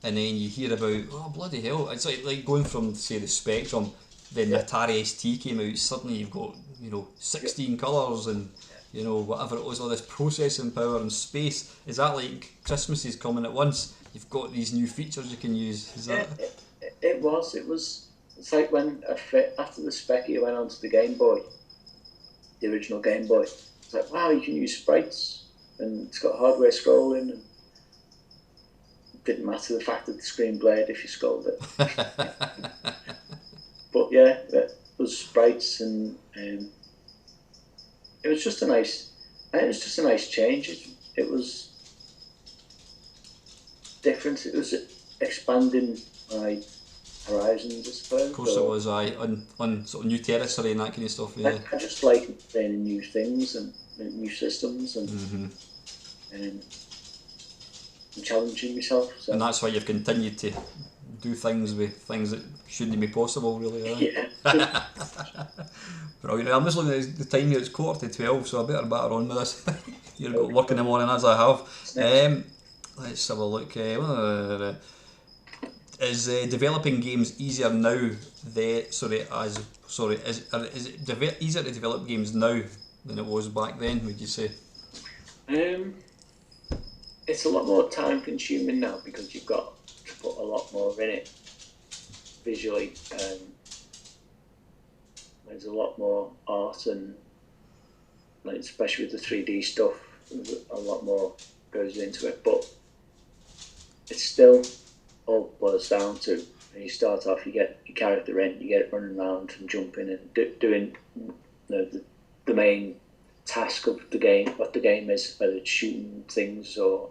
and then you hear about, oh bloody hell, it's like going from, say, the Spectrum, then the Atari ST came out, suddenly you've got, 16 colours and, whatever it was, all this processing power and space. Is that like Christmas is coming at once? You've got these new features you can use. Is that? It was. It's like when after the Specky went onto the Game Boy, the original Game Boy. It's like, wow, you can use sprites, and it's got hardware scrolling, and it didn't matter the fact that the screen blared if you scrolled it. But yeah, it was sprites, and it was just a nice. It was just a nice change. It was different. It was expanding my horizons, I suppose. Of course it was, on sort of new territory and that kind of stuff. Yeah. I just like learning new things and new systems and challenging myself. So. And that's why you've continued to do things with things that shouldn't be possible, really. Yeah. Brilliant. I'm just looking at the time here, it's 11:45, so I better batter on with this. You've got work in the morning, as I have. Let's have a look. Is developing games easier now? Is it easier to develop games now than it was back then? Would you say? It's a lot more time consuming now because you've got to put a lot more in it visually. There's a lot more art and, like, especially with the 3D stuff, a lot more goes into it. But it's still all boils down to, when you start off, you get your character in, you get it running around and jumping and doing the main task of the game, what the game is, whether it's shooting things or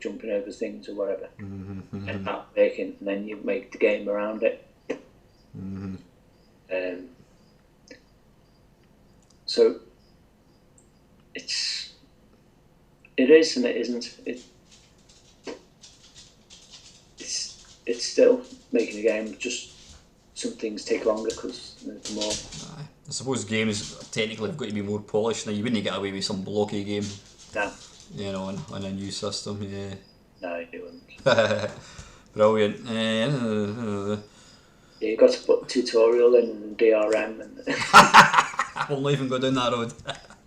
jumping over things or whatever, and that making, and then you make the game around it. So it is and it isn't. It's still making a game, just some things take longer because there's more. I suppose games technically have got to be more polished now. You wouldn't get away with some blocky game. No. On a new system, yeah. No, you wouldn't. Brilliant. Yeah, you got to put tutorial in and DRM and. We'll not even go down that road.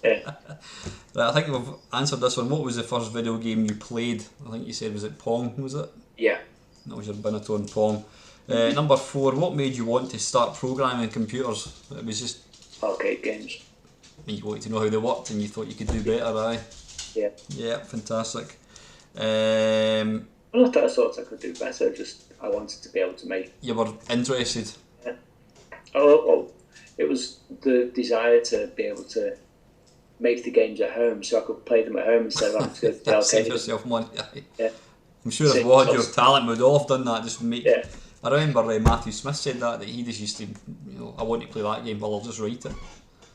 Yeah. Right, I think we've answered this one. What was the first video game you played? I think you said, was it Pong? Was it? Yeah. That was your Binatone Pong. Number 4. What made you want to start programming computers? It was just arcade games. You wanted to know how they worked, and you thought you could do better, aye? Yeah. Yeah, fantastic. Not that I thought I could do better, just I wanted to be able to make. You were interested. Yeah. Oh, it was the desire to be able to make the games at home, so I could play them at home instead of having to go to the arcade. Save yourself money. Yeah. I'm sure if you had your talent, would all have done that. Just make. Yeah. I remember Matthew Smith said that he just used to, I want to play that game, well, I'll just write it.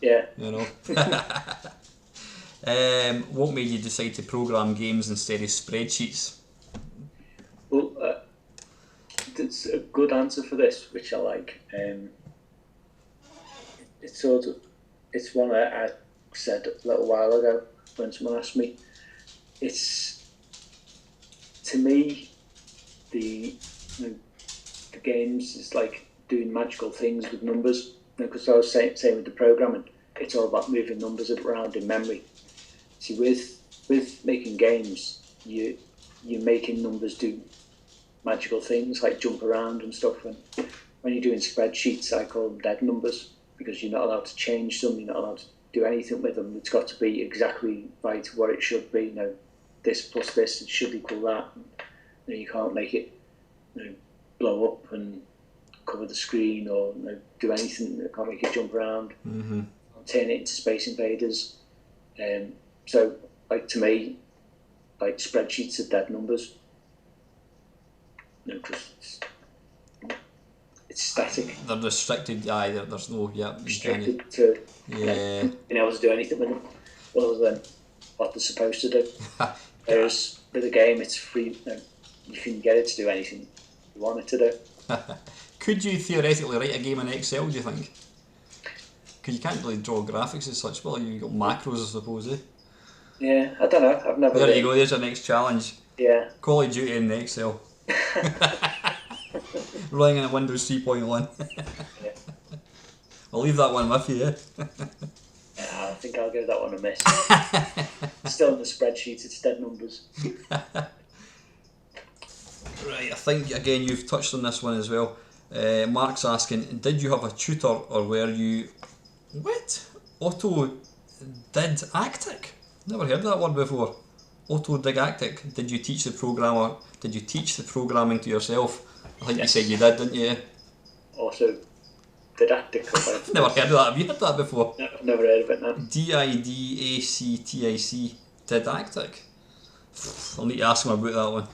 Yeah. What made you decide to program games instead of spreadsheets? Well, that's a good answer for this, which I like. It's one I said a little while ago when someone asked me. It's, to me, the games is like doing magical things with numbers. Because I was saying with the programming, it's all about moving numbers around in memory. See, with making games, you're making numbers do magical things like jump around and stuff. And when you're doing spreadsheets, I call them dead numbers because you're not allowed to change them. You're not allowed to do anything with them. It's got to be exactly right what it should be. This plus this, it should equal that. You can't make it blow up and cover the screen or do anything. You can't make it jump around. Mm-hmm. Turn it into Space Invaders. So, to me, spreadsheets are dead numbers. Because it's static. They're restricted. Aye, there's no restricted to being able to do anything with them other than what they're supposed to do. Whereas with a game, it's free. You can get it to do anything you want it to do. Could you theoretically write a game in Excel, do you think? Because you can't really draw graphics as such. Well, you've got macros, I suppose, eh? Yeah, I don't know. I've never. There you go. There's your next challenge. Yeah. Call of Duty in Excel. Running in Windows 3.1. Yeah. I'll leave that one with you, yeah? I think I'll give that one a miss. Still in the spreadsheet, it's dead numbers. Right, I think, again, you've touched on this one as well. Mark's asking, did you have a tutor or were you... What? Autodidactic? Never heard that word before. Autodidactic. Did you teach the programming to yourself? I think Yes. you said you did, didn't you? Also, didactic. I've never heard of that. Have you heard that before? No, I've never heard of it now. Didactic. Didactic. I'll need to ask him about that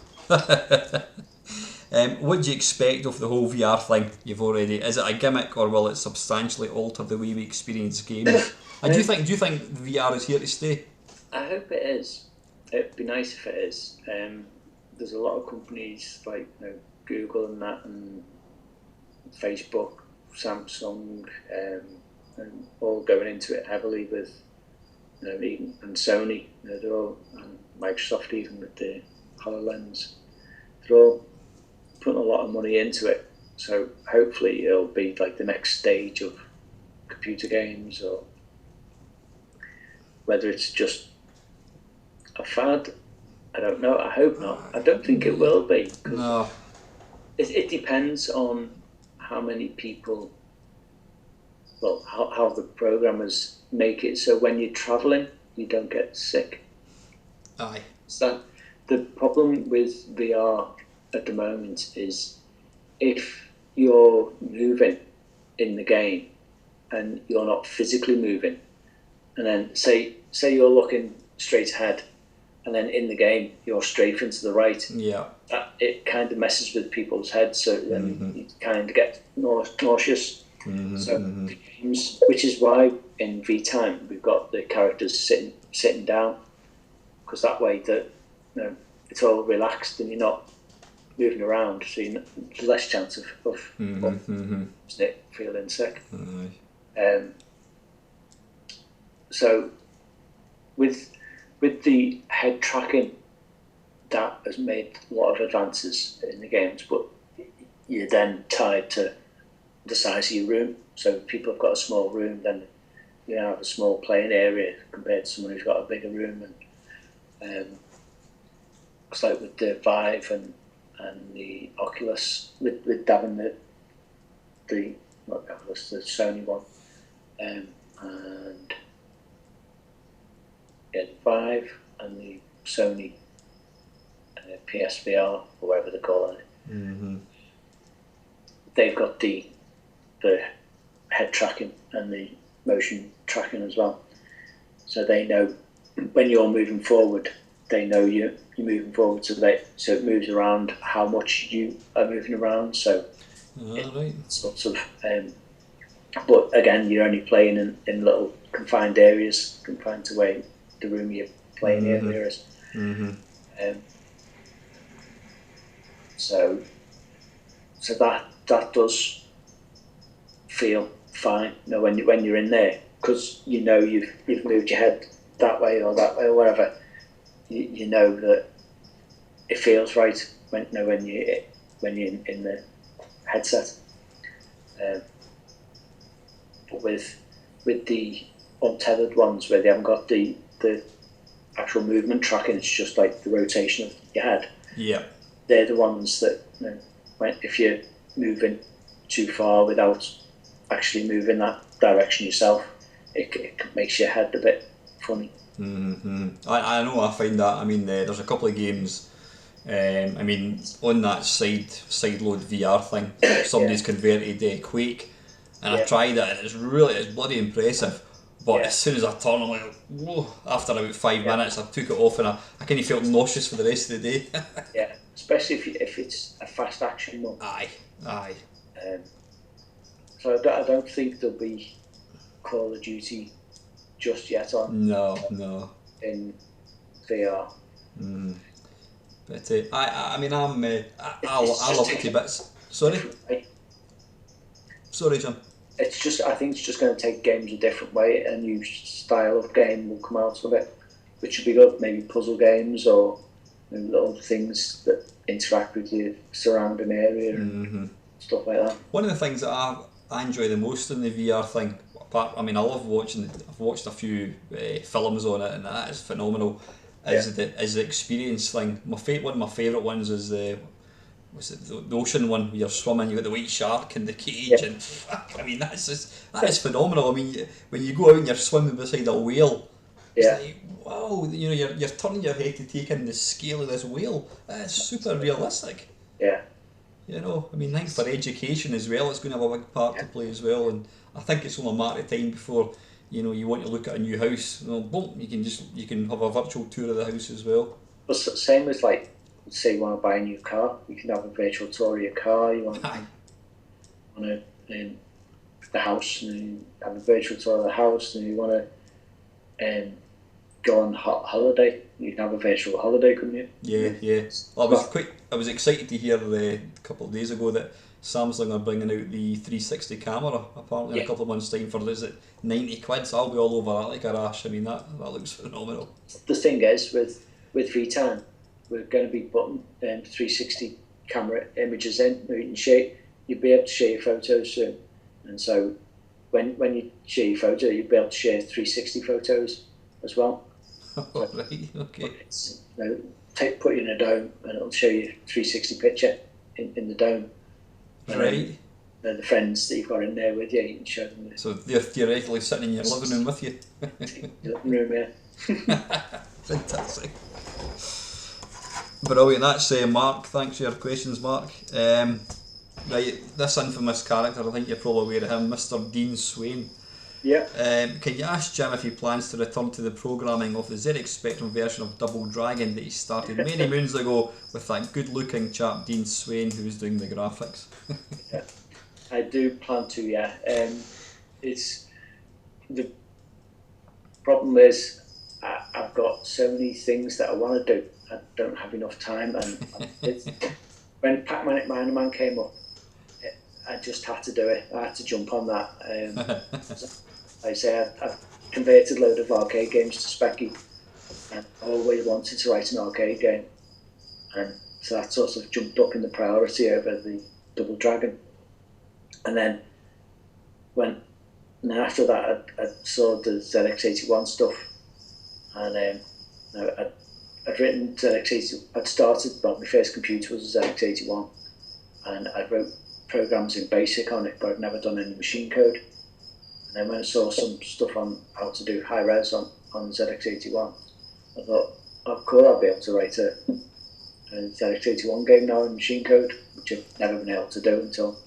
one. What do you expect of the whole VR thing? Is it a gimmick or will it substantially alter the way we experience games? Do you think VR is here to stay? I hope it is. It'd be nice if it is. There's a lot of companies like Google and that, and Facebook, Samsung, and all going into it heavily with, even and Sony. They're all, and Microsoft even with the HoloLens. They're all putting a lot of money into it. So hopefully it'll be like the next stage of computer games, or whether it's just a fad, I don't know. I hope not. I don't think it will be. No. It depends on how many people, well, how the programmers make it so when you're travelling, you don't get sick. Aye. So the problem with VR at the moment is if you're moving in the game and you're not physically moving, and then say you're looking straight ahead, and then in the game you're strafing to the right. Yeah. It kind of messes with people's heads, so then you kind of get nauseous. So the games, which is why in V Time we've got the characters sitting down, because that way it's all relaxed and you're not moving around, so there's less chance of feeling sick. So with the head tracking, that has made a lot of advances in the games, but you're then tied to the size of your room. So if people have got a small room, then you have a small playing area compared to someone who's got a bigger room. And it's like with the Vive and the Oculus, with having the not Oculus, the Sony one, and the Vive and the Sony PSVR, or whatever they're calling it. They've got the head tracking and the motion tracking as well, so they know when you're moving forward. They know you're moving forward, so it moves around how much you are moving around. So it's sorts of. But again, you're only playing in little confined areas, confined to where the room you're playing area is. So that does feel fine. When you're in there, because you've moved your head that way or whatever. You know that it feels right when you're in the headset. But with the untethered ones where they haven't got the actual movement tracking, it's just like the rotation of your head. Yeah, they're the ones that if you're moving too far without actually moving that direction yourself, it makes your head a bit funny. I know, I find that. I mean, there's a couple of games. I mean, on that side load VR thing, somebody's converted Quake, and I tried it, and it's bloody impressive. But as soon as I turn, I'm like, whoa! After about 5 minutes, I took it off, and I kind of felt nauseous for the rest of the day. Yeah, especially if it's a fast action one. Aye. So I don't think there'll be Call of Duty just yet on. No. In VR. But I mean, I love it to bits. Sorry, Jim. I think it's just going to take games a different way. A new style of game will come out of it, which would be good. Maybe puzzle games or and little things that interact with your surrounding area and stuff like that. One of the things that I enjoy the most in the VR thing, I mean, I love watching. I've watched a few films on it, and that is phenomenal. Is the experience thing. One of my favourite ones is the ocean one where you're swimming, you got the white shark in the cage, and I mean that is phenomenal. I mean, when you go out and you're swimming beside a whale, it's like, wow, you know, you're turning your head to take in the scale of this whale. That's super realistic. Yeah. You know, I mean, I think for education as well, it's going to have a big part to play as well, and I think it's only a matter of time before, you know, you want to look at a new house, you know, boom, you can have a virtual tour of the house as well. But same with, like, say you want to buy a new car, you can have a virtual tour of your car. You want to the house, and you have a virtual tour of the house, and you want to go on holiday, you can have a virtual holiday, couldn't you? Yeah. Well, I was excited to hear a couple of days ago that Samsung are bringing out the 360 camera apparently in a couple of months' time for, is it 90 quid? So I'll be all over that like a rash. I mean, that looks phenomenal. The thing is, with VTAN, we're going to be putting 360 camera images in. You'll be able to share your photos soon, and so when you share your photo, you'll be able to share 360 photos as well. Oh, right, okay. Put you in a dome, and it'll show you 360 picture in the dome. Right. And the friends that you've got in there with you, you can show them. So they're theoretically sitting in your living room with you. Your living room, yeah. Fantastic. Brilliant. That's Mark. Thanks for your questions, Mark. Right, this infamous character, I think you're probably aware of him, Mr Dean Swain. Yeah. Can you ask Jim if he plans to return to the programming of the ZX Spectrum version of Double Dragon that he started many moons ago with that good-looking chap Dean Swain who was doing the graphics? Yeah, I do plan to. Yeah. It's the problem is I've got so many things that I want to do. I don't have enough time, and when Pac-Man Man came up, I just had to do it. I had to jump on that. Like I say, I've converted a load of arcade games to Specky, and I always wanted to write an arcade game, and so that sort of jumped up in the priority over the Double Dragon. And then after that, I saw the ZX81 stuff, and I'd written ZX80. I'd started. Well, my first computer was a ZX81, and I wrote programs in BASIC on it, but I'd never done any machine code. And then when I saw some stuff on how to do high res on ZX81, I thought, oh cool, I'll be able to write a ZX81 game now in machine code, which I've never been able to do until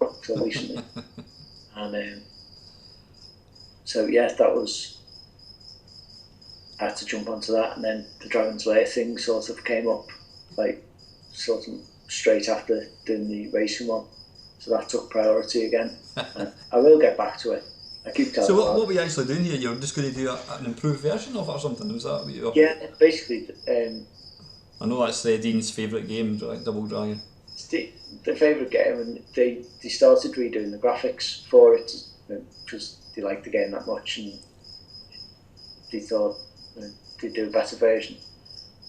recently. And so yeah, I had to jump onto that, and then the Dragon's Lair thing sort of came up, like sort of straight after doing the racing one. So that took priority again. And I will get back to it. I keep telling. So what were you actually doing here? You're just going to do an improved version of it or something? Was that what you were? Yeah, basically. I know that's Dean's favourite game, Double Dragon. It's the favourite game, and they started redoing the graphics for it because they liked the game that much, and they thought they'd do a better version.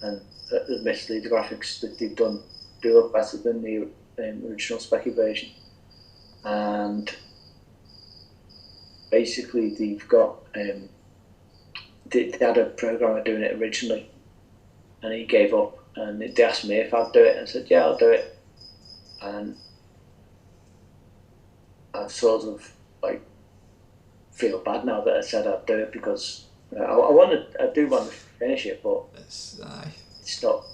And admittedly, the graphics that they've done do look better than the original Specky version. And basically, they've got they had a programmer doing it originally, and he gave up. And they asked me if I'd do it, and I said, "Yeah, I'll do it." And I sort of like feel bad now that I said I'd do it, because I do want to finish it, but it's not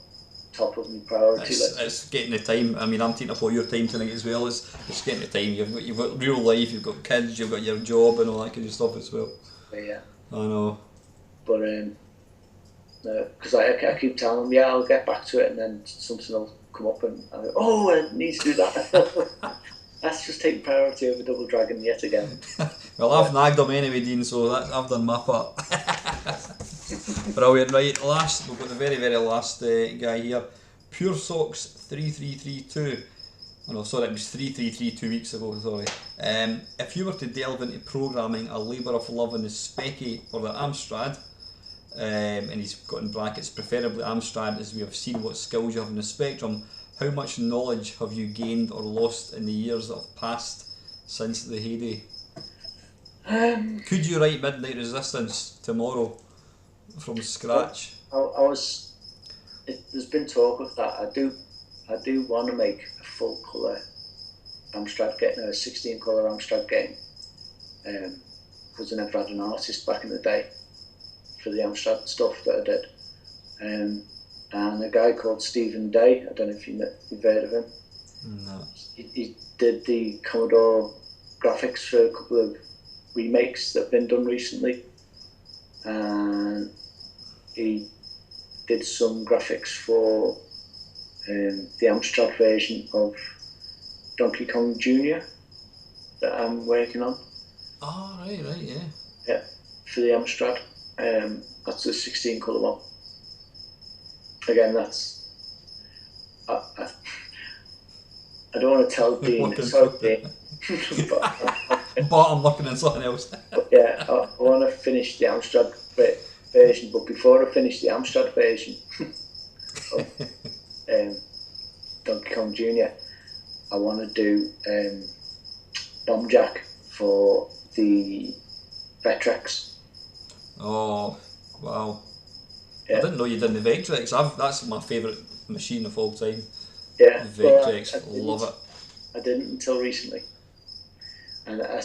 top of my priority. It's getting the time. I mean, I'm taking up all your time tonight as well. It's getting the time. You've got real life. You've got kids. You've got your job and all that kind of stuff as well. Yeah. I know. But because I keep telling them, yeah, I'll get back to it, and then something will come up, and I go, oh, I need to do that. That's just taking priority over Double Dragon yet again. Well, I've nagged them anyway, Dean, so I've done my part. Brilliant, right, we've got the very, very last guy here. Pure Socks 3332. Oh no, sorry, it was 3332 2 weeks ago, sorry. If you were to delve into programming a labour of love in the Specky or the Amstrad, and he's got in brackets, preferably Amstrad, as we have seen what skills you have in the spectrum. How much knowledge have you gained or lost in the years that have passed since the heyday? Could you write Midnight Resistance tomorrow from scratch? There's been talk of that. I do want to make a full colour Amstrad game, a 16 colour Amstrad game. Because I never had an artist back in the day for the Amstrad stuff that I did. And a guy called Stephen Day, I don't know if you've heard of him. No. He did the Commodore graphics for a couple of remakes that have been done recently. And he did some graphics for the Amstrad version of Donkey Kong Jr. that I'm working on. Oh, right, yeah. Yeah, for the Amstrad. That's a 16 colour one. Again, that's... I don't want to tell Dean, sorry Dean. But I'm looking at something else. But yeah, I want to finish the Amstrad version, but before I finish the Amstrad version of Donkey Kong Jr., I want to do Bomb Jack for the Vectrex. Oh, wow. Yeah. I didn't know you did the Vectrex. That's my favourite machine of all time. Yeah. The Vectrex, love it. I didn't until recently. And a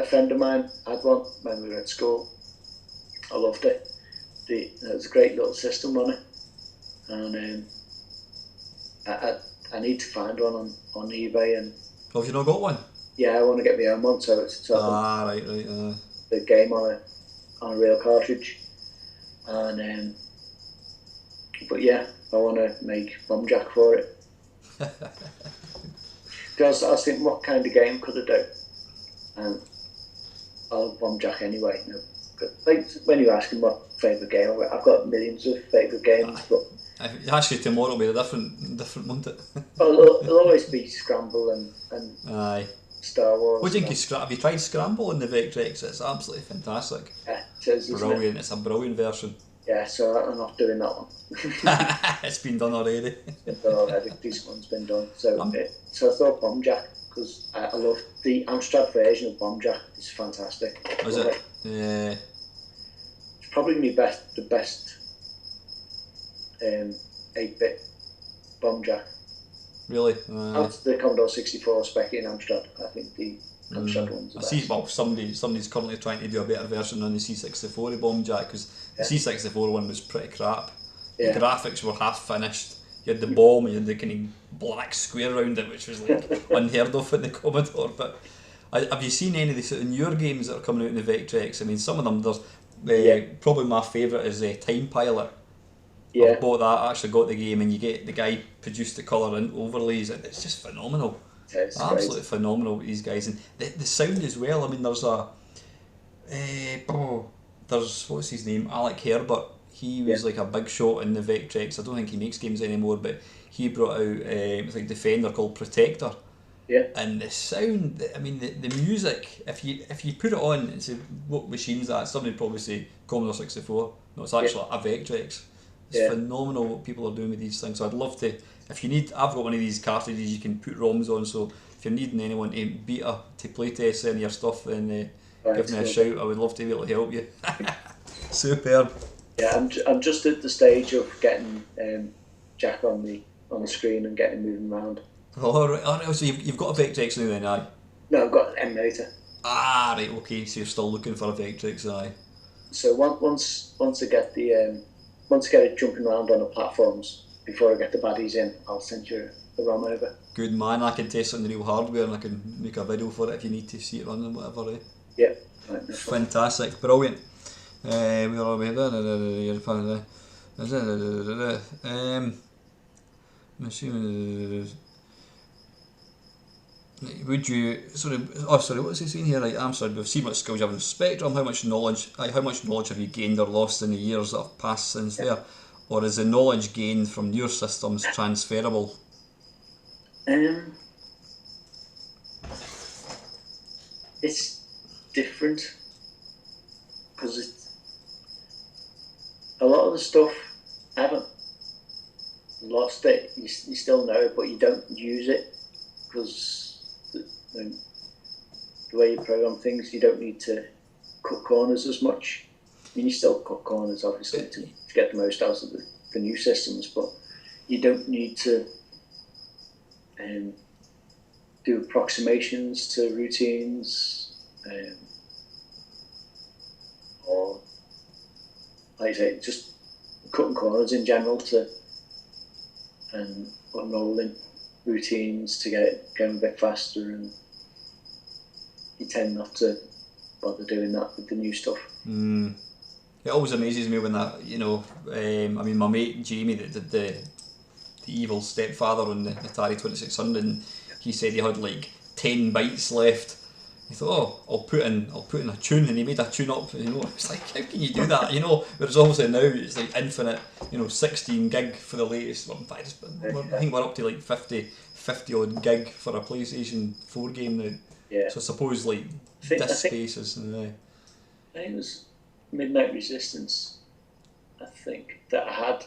friend of mine had one when we were at school. I loved it. It was a great little system on it. And I need to find one on eBay. And Have you not got one? yeah, I want to get my own one, so right. The game on a real cartridge. And but yeah, I want to make Bomb Jack for it. Because I was thinking, what kind of game could I do? And I'll Bomb Jack anyway. You know, like when you're asking what favourite game, I've got millions of favourite games, but actually tomorrow will be a different, won't it? it'll always be Scramble and Aye. Star Wars. What do you think? Have you tried Scramble in the Vectrex? It's absolutely fantastic. Yeah, it is, brilliant. It's a brilliant version. Yeah, so I'm not doing that one. It's been done already. It's been done already. This one's been done. So I thought Bomb Jack, because I love the Amstrad version of Bomb Jack. It's fantastic. Was it? Yeah. It's probably the best 8-bit Bomb Jack. Really? That's the Commodore 64 spec in Amstrad. I think the Amstrad one's the best. See, well, somebody's currently trying to do a better version on the C64 of Bomb Jack, because the C64 one was pretty crap. Yeah. The graphics were half finished. You had the bomb and you had the kind of black square around it, which was like unheard of in the Commodore. But have you seen any of the sort of newer games that are coming out in the Vectrex? I mean, some of them, there's probably my favourite is Time Pilot. Yeah. I bought that, I actually got the game, and you get the guy produced the colour and overlays, and it's just phenomenal. Yeah, it's absolutely great. Phenomenal with these guys, and the sound as well. I mean, there's there's what's his name, Alec Herbert. He was like a big shot in the Vectrex. I don't think he makes games anymore, but he brought out it's like Defender called Protector. Yeah. And the sound, I mean, the music. If you put it on and say what machine's that, somebody would probably say Commodore 64. No, it's actually a Vectrex. It's phenomenal what people are doing with these things. So I'd love to, if you need, I've got one of these cartridges you can put ROMs on, so if you're needing anyone to beta to play test any of your stuff, then give me a shout. I would love to be able to help you. Superb. Yeah, I'm just at the stage of getting Jack on the screen and getting him moving around. Alright, so you've got a Vectrex now then, aye? No, I've got an emulator. Ah, right, okay, so you're still looking for a Vectrex, aye. So once I get it jumping around on the platforms, before I get the baddies in, I'll send you the ROM over. Good man, I can test it on the real hardware and I can make a video for it if you need to see it running, whatever. Yeah. Right, fantastic, brilliant. We are all would you what was he saying here? Right, I'm sorry, we've seen what skills you have in the spectrum, how much knowledge have you gained or lost in the years that have passed since there? Or is the knowledge gained from your systems transferable? It's different because the stuff, I haven't lost it. You still know it, but you don't use it because the way you program things, you don't need to cut corners as much. I mean, you still cut corners, obviously, to get the most out of the new systems, but you don't need to do approximations to routines, or, like I say, just cutting corners in general and unrolling routines to get it going a bit faster, and you tend not to bother doing that with the new stuff. It always amazes me when that, I mean, my mate Jamie that did the evil stepfather on the Atari 2600, and he said he had like 10 bytes left. He thought, I'll put in a tune, and he made a tune up. It's like, how can you do that? Whereas obviously now it's like infinite. 16 gig for the latest. Well, in fact, I think we're up to like 50 odd gig for a PlayStation 4 game now. Yeah. So I suppose like disk space is. I think it was Midnight Resistance. I think that I had.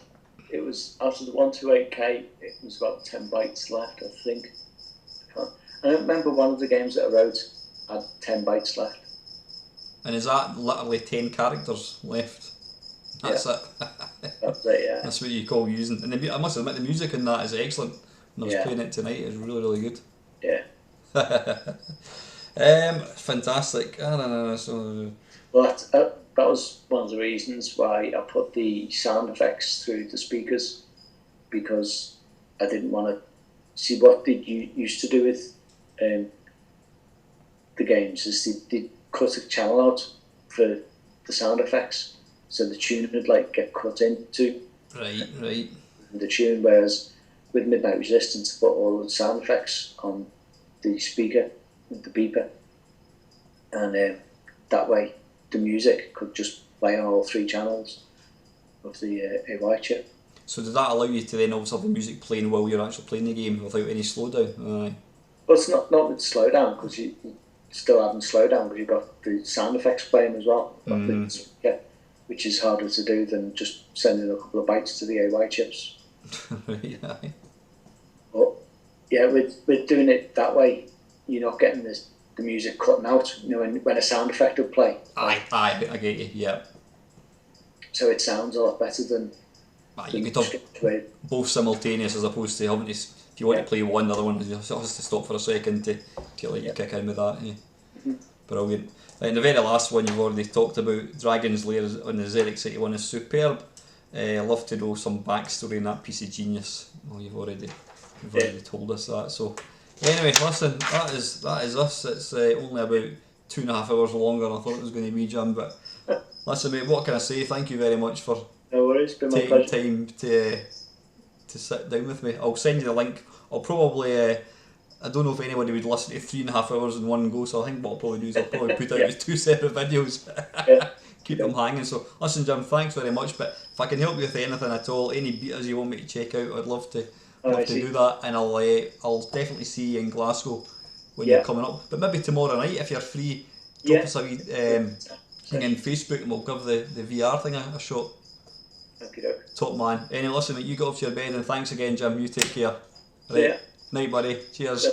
It was after the 128K. It was about 10 bytes left. I think. I don't remember one of the games that I wrote had 10 bytes left. And is that literally 10 characters left? That's it. That's it, yeah. That's what you call using. And I must admit, the music in that is excellent. When I was playing it tonight, it was really, really good. Yeah. Fantastic. I don't know. So. Well, that was one of the reasons why I put the sound effects through the speakers, because I didn't want to see what they used to do with the games is they cut a channel out for the sound effects, so the tune would like get cut into the tune, whereas with Midnight Resistance I put all the sound effects on the speaker with the beeper, and that way the music could just play on all 3 channels of the AY chip. So did that allow you to then also have the music playing while you're actually playing the game without any slowdown? Well, it's not with slowdown, because you still having slowdown, because you've got the sound effects playing as well, which is harder to do than just sending a couple of bytes to the AY chips. But yeah, with doing it that way, you're not getting the music cutting out. When a sound effect would play. I get you. Yeah. So it sounds a lot better than. You could have both simultaneous, as opposed to having to. If you want to play one, the other one has to stop for a second to let you kick in with that. Brilliant. And the very last one you've already talked about, Dragon's Lair on the ZX81 is superb. I'd love to know some backstory in that piece of genius. Well, you've already told us that. So anyway, listen, that is us. It's only about 2.5 hours longer than I thought it was going to be, Jim. But listen, mate, what can I say? Thank you very much for taking time to sit down with me. I'll send you the link. I'll probably I don't know if anybody would listen to 3.5 hours in one go, so I think what I'll probably do is I'll probably put out 2 separate videos. Keep them hanging. So listen, Jim, thanks very much, but if I can help you with anything at all, any beaters you want me to check out, I'd love to do that, and I'll definitely see you in Glasgow when you're coming up, but maybe tomorrow night if you're free. Drop us a wee thing in Facebook and we'll give the VR thing a shot. Top man. Anyway, listen, mate, you go off to your bed, and thanks again, Jim. You take care. Right. Night, buddy. Cheers.